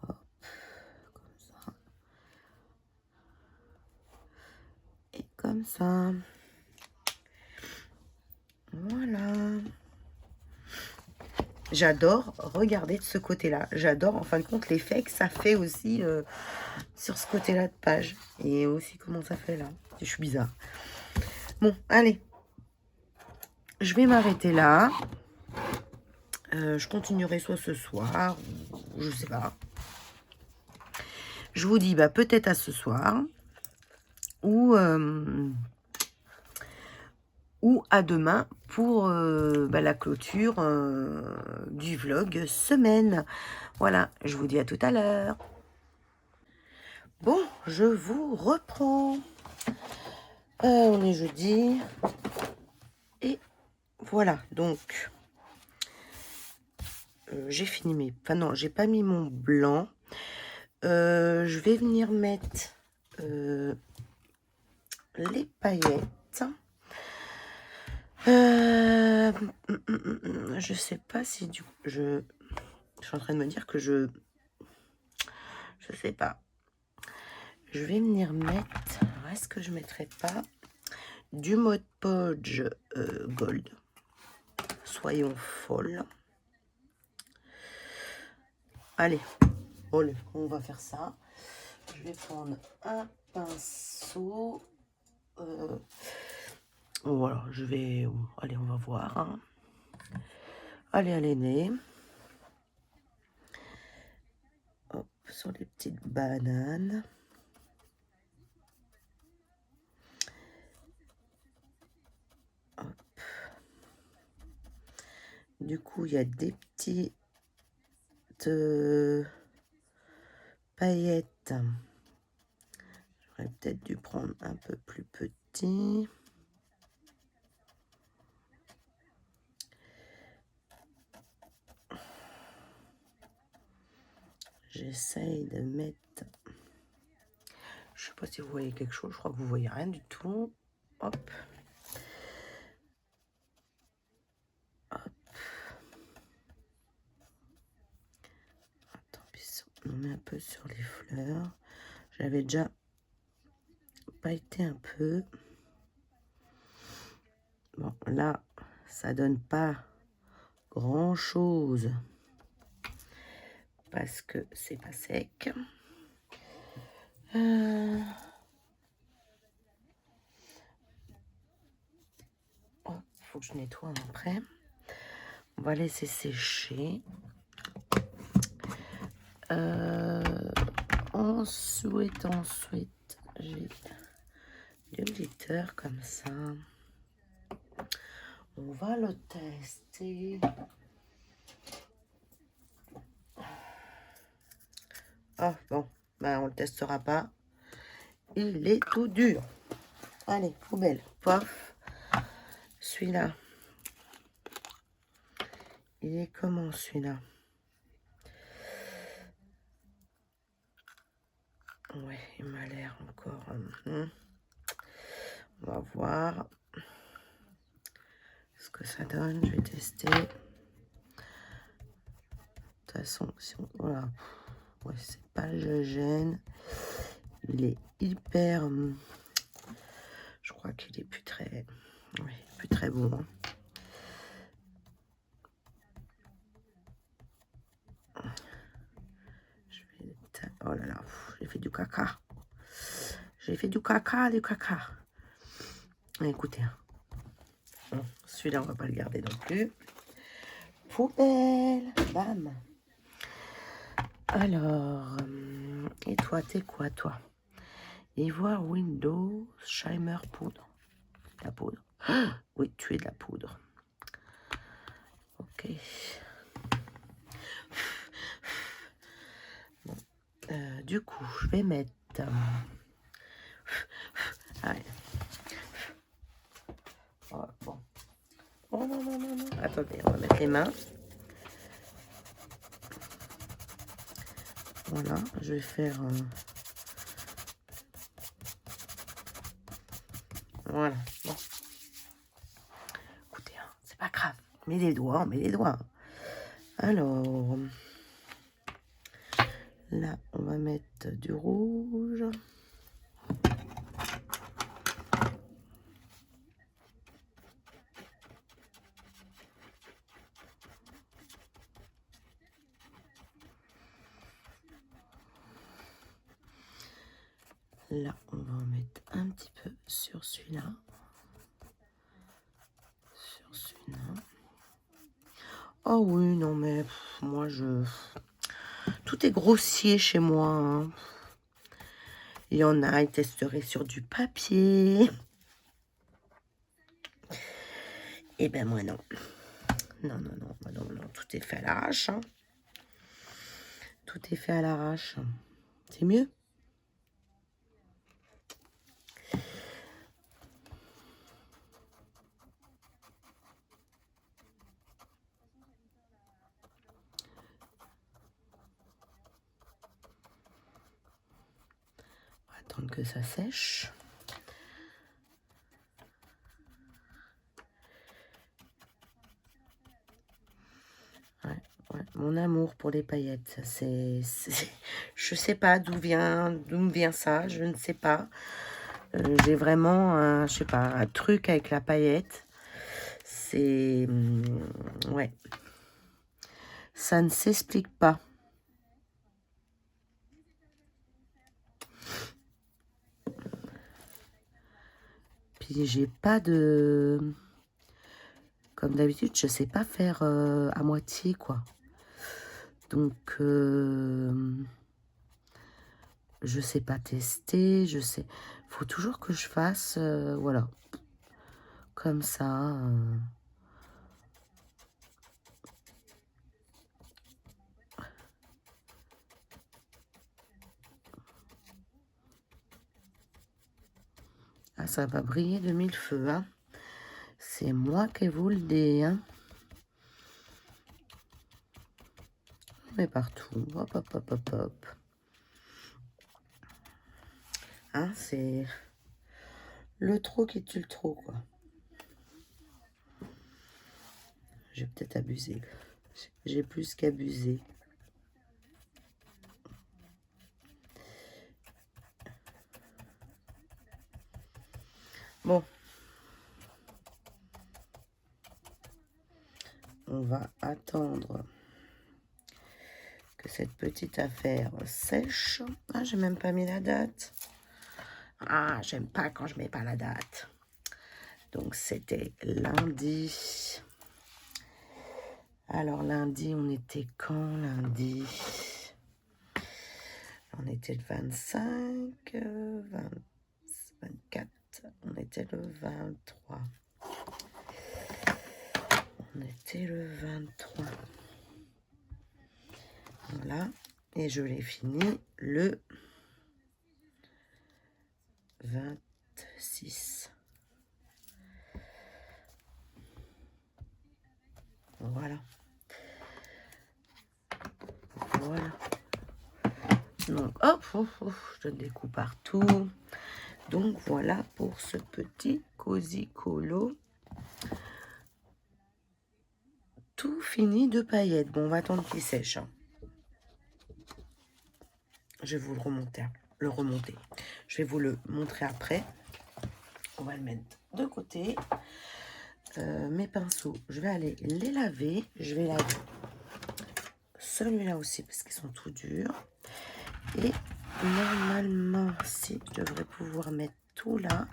Hop, comme ça. Et comme ça. Voilà. J'adore regarder de ce côté-là. J'adore, en fin de compte, l'effet que ça fait aussi sur ce côté-là de page. Et aussi comment ça fait là. Je suis bizarre. Bon, allez. Je vais m'arrêter là. Je continuerai soit ce soir, ou je sais pas. Je vous dis peut-être à ce soir. Ou à demain pour la clôture du vlog semaine. Voilà, je vous dis à tout à l'heure. Bon, je vous reprends. On est jeudi. Et voilà, donc j'ai fini mes... Enfin non, j'ai pas mis mon blanc. Je vais venir mettre les paillettes. Je sais pas si du coup je suis en train de me dire que je sais pas. Je vais venir mettre, est-ce que je mettrai pas du Mod Podge Gold? Soyons folles. Allez, on va faire ça. Je vais prendre un pinceau. Voilà, je vais... Allez, on va voir. Hein. Allez, allez, nez. Hop, sur les petites bananes. Hop. Du coup, il y a des petites paillettes J'aurais peut-être dû prendre un peu plus petit. J'essaye de mettre... Je sais pas si vous voyez quelque chose. Je crois que vous voyez rien du tout. Hop. Hop. Attends, puis on met un peu sur les fleurs. J'avais déjà pailleté un peu. Bon, là, ça donne pas grand chose parce que c'est pas sec. Oh, faut que je nettoie après. On va laisser sécher. Ensuite, j'ai 2 glitter comme ça. On va le tester. Ah bon, ben on le testera pas. Il est tout dur. Allez, poubelle. Pof. Celui-là. Il est comment celui-là? Ouais, il m'a l'air encore... On va voir ce que ça donne. Je vais tester. De toute façon, si on... Voilà. Ouais, c'est pas le gêne. Il est hyper... je crois qu'il est plus très... Ouais, plus très bon. Hein. Oh là là, j'ai fait du caca. J'ai fait du caca, du caca. Écoutez, celui-là, on va pas le garder non plus. Poubelle, bam. Alors, et toi, t'es quoi, toi? Ivoire Windows, Shimer poudre. La poudre. Ah, oui, tu es de la poudre. Ok. Bon, du coup, je vais mettre... Allez. Oh, bon. Oh non, non, non, non. Attendez, on va mettre les mains. Voilà, je vais faire... Voilà, bon. Écoutez, hein, c'est pas grave. On met les doigts, on met les doigts. Alors... Là, on va mettre du rouge. Là, on va en mettre un petit peu sur celui-là. Sur celui-là. Oh oui, non mais moi je... Tout est grossier chez moi. Hein. Il y en a, ils testeraient sur du papier. Eh ben moi non. Non, non, non, non, non, tout est fait à l'arrache. Hein. Tout est fait à l'arrache. C'est mieux. On va attendre que ça sèche. Ouais, ouais, mon amour pour les paillettes, c'est... Je sais pas d'où me vient ça, je ne sais pas. J'ai vraiment, je sais pas, un truc avec la paillette. C'est... ouais. Ça ne s'explique pas. Puis j'ai pas de... Comme d'habitude, je sais pas faire à moitié, quoi. Donc, je sais pas tester, je sais... Faut toujours que je fasse, voilà. Comme ça. ça va briller de mille feux, hein. C'est moi qui vous le dis, hein. Mais partout, hop, hop, hop, hop, hop. Hein, c'est le trop qui tue le trop, quoi. J'ai peut-être abusé. J'ai plus qu'abusé. Bon. On va attendre que cette petite affaire sèche. Ah, j'ai même pas mis la date. Ah, j'aime pas quand je mets pas la date. Donc, c'était lundi. Alors, lundi, on était quand, lundi? On était le 25, 24, on était le 23. On était le 23. Voilà. Et je l'ai fini le 26. Voilà. Voilà. Donc, hop, je découpe partout. Donc, voilà pour ce petit cosy colo. Tout fini de paillettes. Bon, on va attendre qu'il sèche. Hein. Je vais vous le remonter. Je vais vous le montrer après. On va le mettre de côté. Mes pinceaux, je vais aller les laver. Je vais laver celui-là aussi parce qu'ils sont tout durs. Et normalement, si je devrais pouvoir mettre tout là.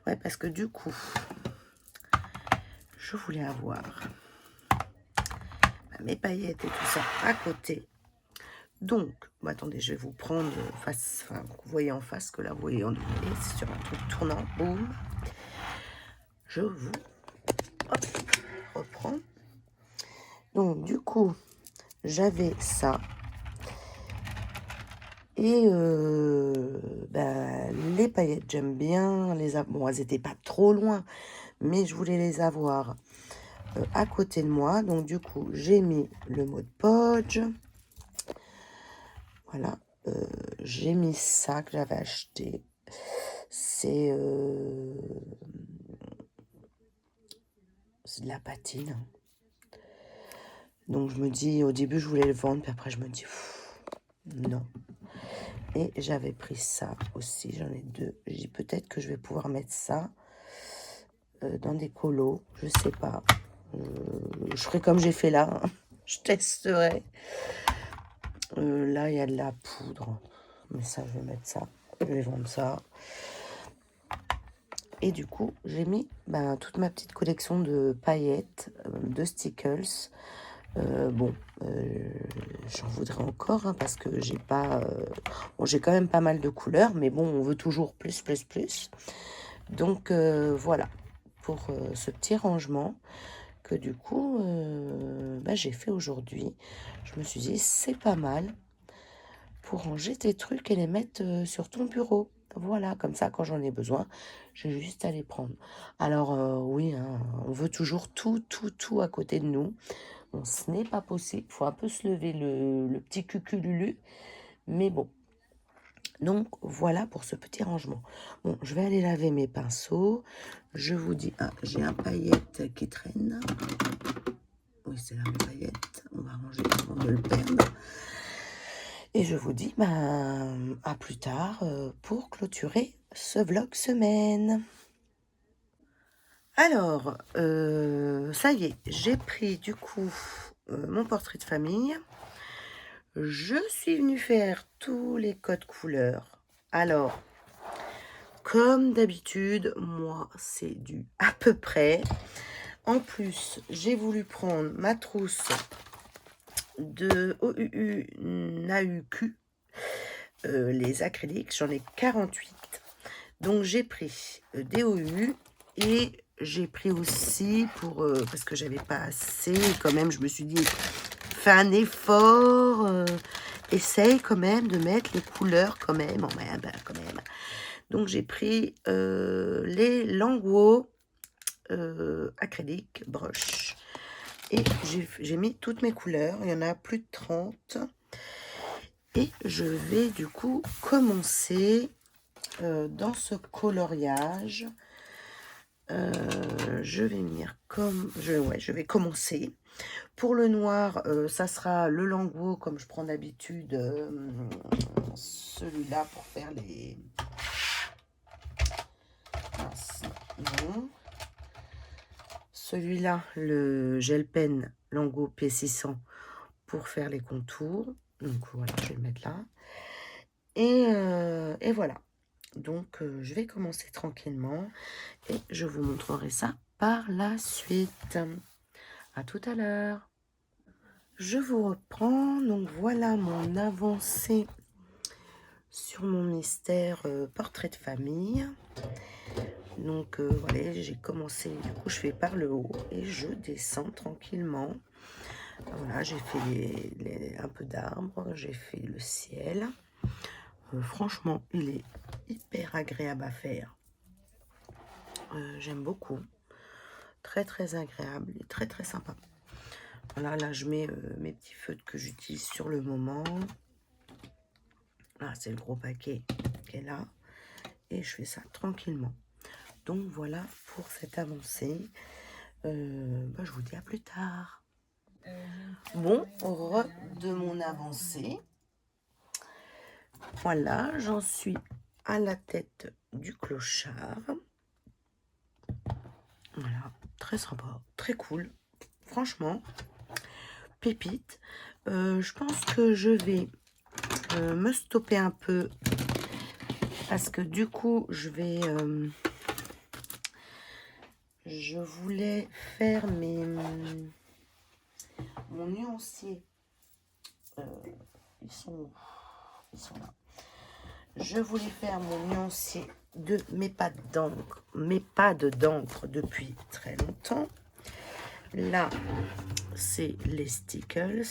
Ouais, parce que du coup, je voulais avoir mes paillettes et tout ça à côté. Donc, bon, attendez, je vais vous prendre face, enfin, vous voyez en face, que là, vous voyez en doublé, c'est sur un truc tournant, boum. Je vous reprends. Donc, du coup, j'avais ça. Et les paillettes, j'aime bien les avoir. Bon, elles n'étaient pas trop loin, mais je voulais les avoir à côté de moi. Donc, du coup, j'ai mis le mot de Podge. Voilà. J'ai mis ça que j'avais acheté. C'est de la patine. Donc, je me dis, au début, je voulais le vendre, puis après, je me dis, non. Et j'avais pris ça aussi, j'en ai deux. J'ai dit peut-être que je vais pouvoir mettre ça dans des colos, je sais pas. Je ferai comme j'ai fait là, hein. Je testerai. Là, il y a de la poudre, mais ça, je vais mettre ça. Je vais vendre ça. Et du coup, j'ai mis toute ma petite collection de paillettes, de stickers. J'en voudrais encore hein, parce que j'ai pas bon, j'ai quand même pas mal de couleurs, mais bon, on veut toujours plus. Donc voilà pour ce petit rangement que du coup j'ai fait aujourd'hui. Je me suis dit c'est pas mal pour ranger tes trucs et les mettre sur ton bureau. Voilà, comme ça, quand j'en ai besoin, j'ai juste à les prendre. Alors, oui, hein, on veut toujours tout à côté de nous. Bon, ce n'est pas possible. Il faut un peu se lever le petit cucululu. Mais bon. Donc, voilà pour ce petit rangement. Bon, je vais aller laver mes pinceaux. Je vous dis... Ah, j'ai un paillette qui traîne. Oui, c'est là, mes paillettes. On va ranger avant de le perdre. Et je vous dis à plus tard pour clôturer ce vlog semaine. Alors, ça y est, j'ai pris du coup mon portrait de famille. Je suis venue faire tous les codes couleurs. Alors, comme d'habitude, moi, c'est du à peu près. En plus, j'ai voulu prendre ma trousse de OUU NAUQ, les acryliques, j'en ai 48. Donc, j'ai pris des OU et j'ai pris aussi pour parce que j'avais pas assez quand même, je me suis dit fais un effort, essaye quand même de mettre les couleurs quand même quand même. Donc j'ai pris les Languo acrylique brush. Et j'ai mis toutes mes couleurs. Il y en a plus de 30. Et je vais du coup commencer dans ce coloriage. Je vais venir je vais commencer. Pour le noir, ça sera le Languo comme je prends d'habitude, celui-là pour faire les... Non. Celui-là, le gel pen Languo P600 pour faire les contours. Donc voilà, je vais le mettre là. Et voilà. Donc je vais commencer tranquillement et je vous montrerai ça par la suite. À tout à l'heure. Je vous reprends. Donc voilà mon avancée sur mon mystère portrait de famille. Donc voilà, j'ai commencé, du coup je fais par le haut et je descends tranquillement. Voilà, j'ai fait un peu d'arbres, j'ai fait le ciel. Franchement, il est hyper agréable à faire. J'aime beaucoup. Très très agréable et très très sympa. Voilà, là je mets mes petits feutres que j'utilise sur le moment. Là, c'est le gros paquet qui est là. Et je fais ça tranquillement. Donc voilà pour cette avancée. Je vous dis à plus tard. Bon, de mon avancée. Voilà, j'en suis à la tête du clochard. Voilà, très sympa, très cool. Franchement, pépite. Je pense que je vais me stopper un peu parce que du coup, je voulais faire mon nuancier. Ils sont là. Je voulais faire mon nuancier de mes pads d'encre depuis très longtemps. Là, c'est les Stickles.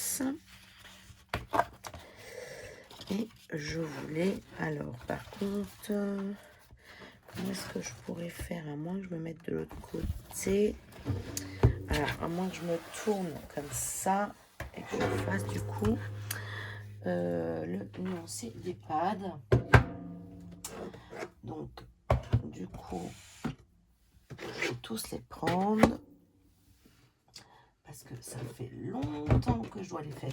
Et je voulais, alors par contre, comment est-ce que je pourrais faire, à moins que je me mette de l'autre côté. Alors, à moins que je me tourne comme ça et que je fasse du coup le nuancier des pads. Donc, du coup, je vais tous les prendre parce que ça fait longtemps que je dois les faire,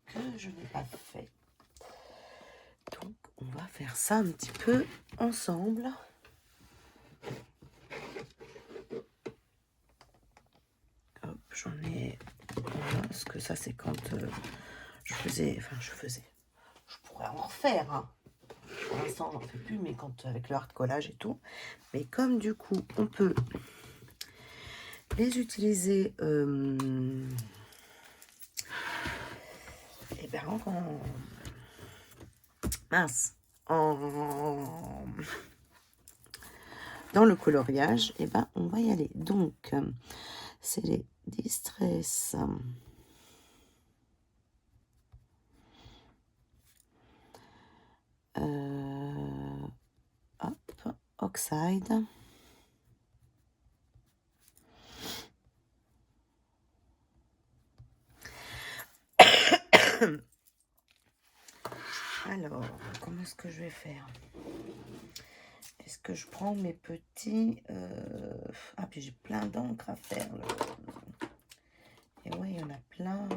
que je n'ai pas fait. Donc, on va faire ça un petit peu ensemble. Hop, j'en ai... Voilà, parce que ça, c'est quand je pourrais en refaire, hein. Pour l'instant, j'en fais plus, mais quand avec le hard collage et tout. Mais comme du coup, on peut les utiliser et ben dans le coloriage, et ben on va y aller. Donc, c'est les Distress. Hop, Oxide. Alors, comment est-ce que je vais faire? Est-ce que je prends mes petits... Ah, puis j'ai plein d'encre à faire. Là. Et ouais, il y en a plein.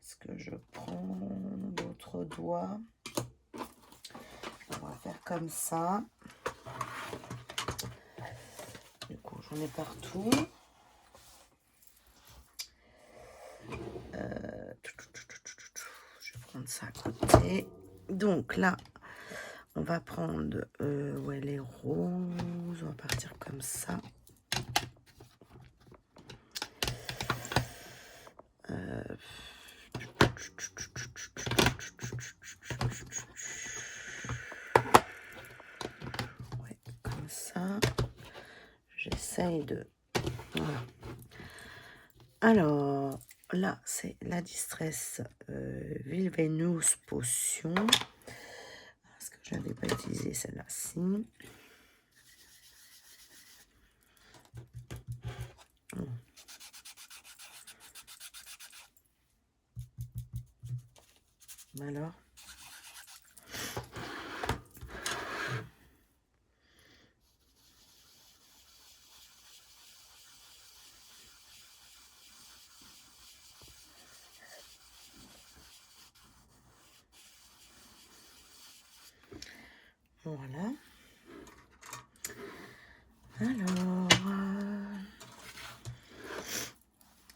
Est-ce que je prends l'autre doigt? On va faire comme ça. Du coup, j'en ai partout. Je vais prendre ça à côté. Donc là, on va prendre les roses. On va partir comme ça. Ouais, comme ça. J'essaye de... Voilà. Alors, là, c'est la Distress Villainous Potion. Est-ce que je n'avais pas utilisé celle-là? Si. Alors, voilà.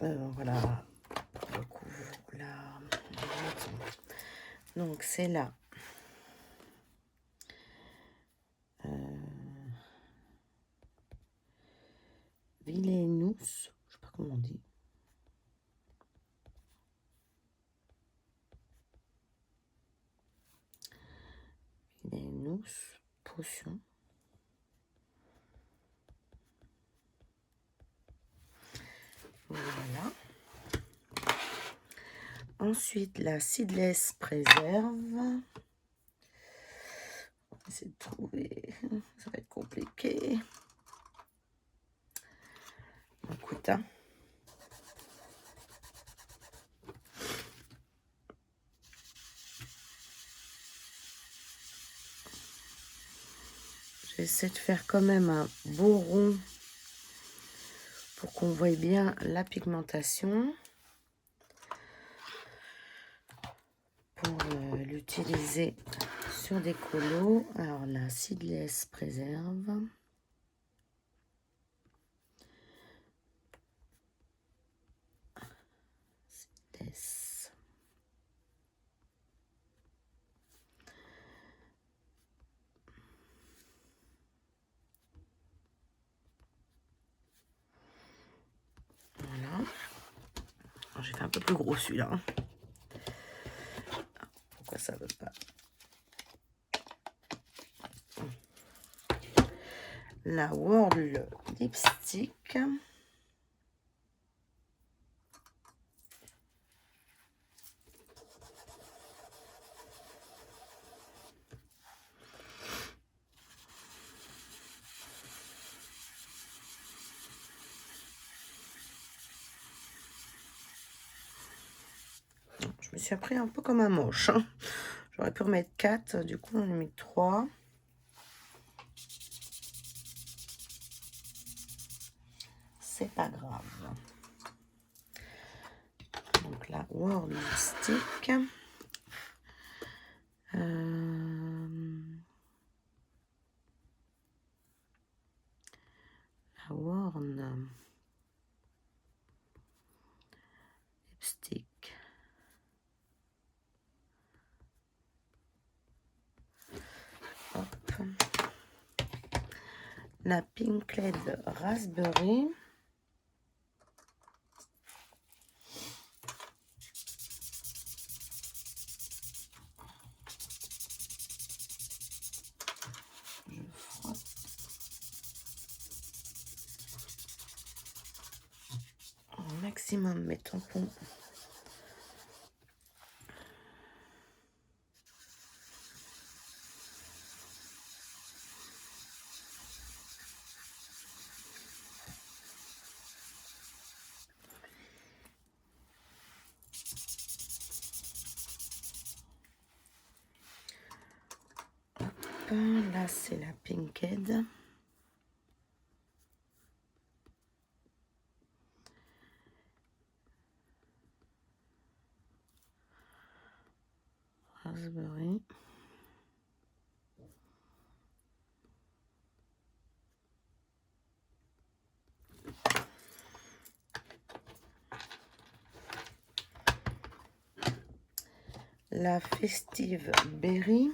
Alors, voilà. On recouvre là. Donc, c'est là. Villainous, je sais pas comment on dit. Villainous Potion. Voilà. Ensuite, la Seedless Préserve. On va essayer de trouver. Ça va être compliqué. Écoute, hein. J'essaie de faire quand même un beau rond pour qu'on voie bien la pigmentation. Pour l'utiliser sur des colos. Alors la Seedless Préserve. Seedless. Voilà. J'ai fait un peu plus gros celui-là. Hein. Pourquoi ça veut pas? La World Lipstick. Je me suis appris un peu comme un moche. Hein. J'aurais pu remettre 4, du coup on a mis 3. C'est pas grave. Donc la World Lipstick. La World Lipstick. Hop. La Pink Led Raspberry. Je frotte. Au maximum mes tampons. Là, c'est la Pinkhead. Raspberry. La Festive Berry.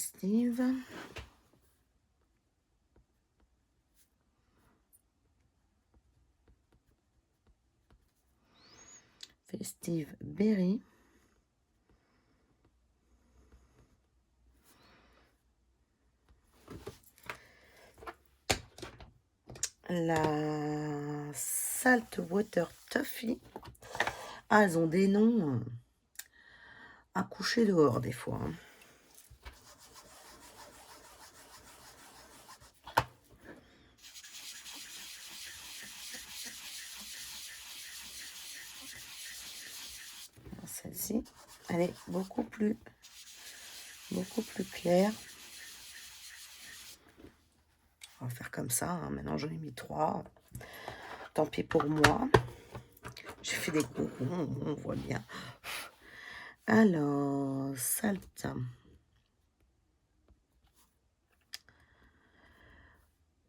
festive. Festive Berry. La Saltwater Toffee. Ah, elles ont des noms à coucher dehors des fois. Hein. Celle-ci, elle est beaucoup plus claire. On va faire comme ça. Hein. Maintenant, j'en ai mis 3. Tant pis pour moi. J'ai fait des gros ronds, on voit bien. Alors, Salt.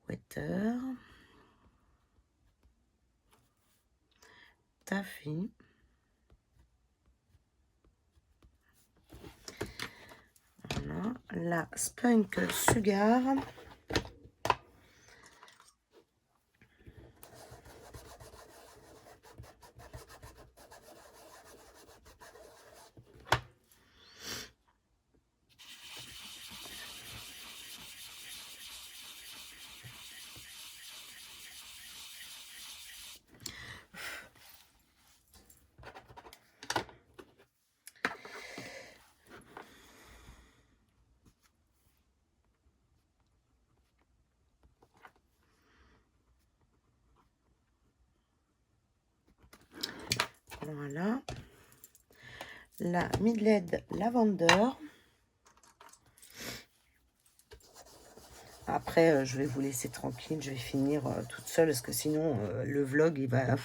Water. Taffy. Voilà. La Spunk Sugar. Voilà. La Midled Lavender. Après, je vais vous laisser tranquille. Je vais finir toute seule parce que sinon, le vlog, il va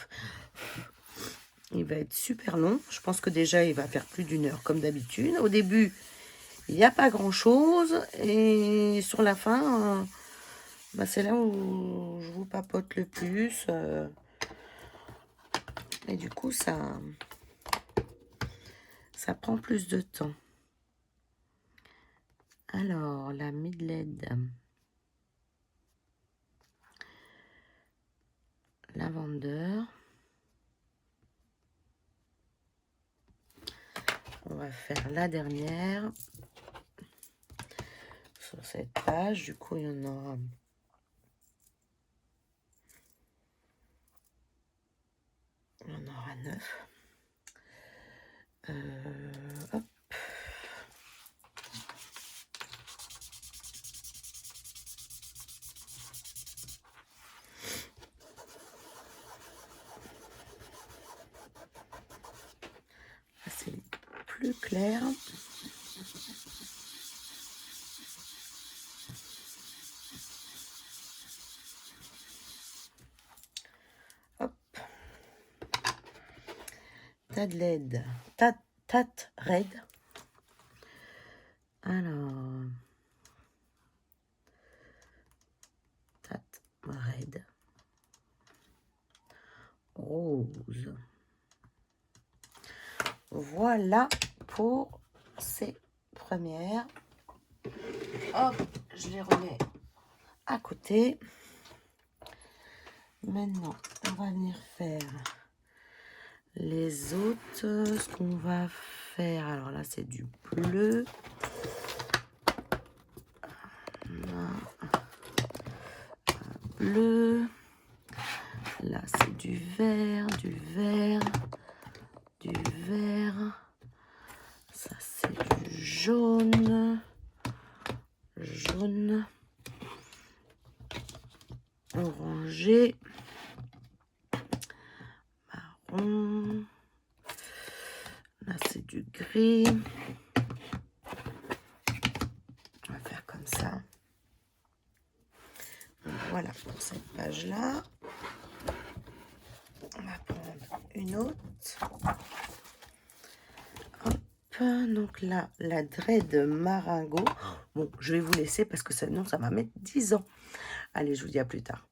être super long. Je pense que déjà, il va faire plus d'1 heure comme d'habitude. Au début, il n'y a pas grand-chose. Et sur la fin, bah, c'est là où je vous papote le plus. Et du coup, ça prend plus de temps. Alors, la Midled Lavender. On va faire la dernière sur cette page. Du coup, il y en aura... Il y en aura 9. Hop. C'est plus clair. Hop. Tadled. Tat Red. Alors. Tat Red. Rose. Voilà pour ces premières. Hop, je les remets à côté. Maintenant, on va venir faire les autres. Ce qu'on va faire, alors là, c'est du bleu. Bleu. Là, c'est du vert, du vert, du vert. Ça, c'est du jaune. Jaune. Orangé. Marron. Là, c'est du gris. On va faire comme ça. Donc, voilà pour cette page-là. On va prendre une autre. Hop. Donc là, la Dread Maringo. Bon, je vais vous laisser parce que sinon, ça va mettre 10 ans. Allez, je vous dis à plus tard.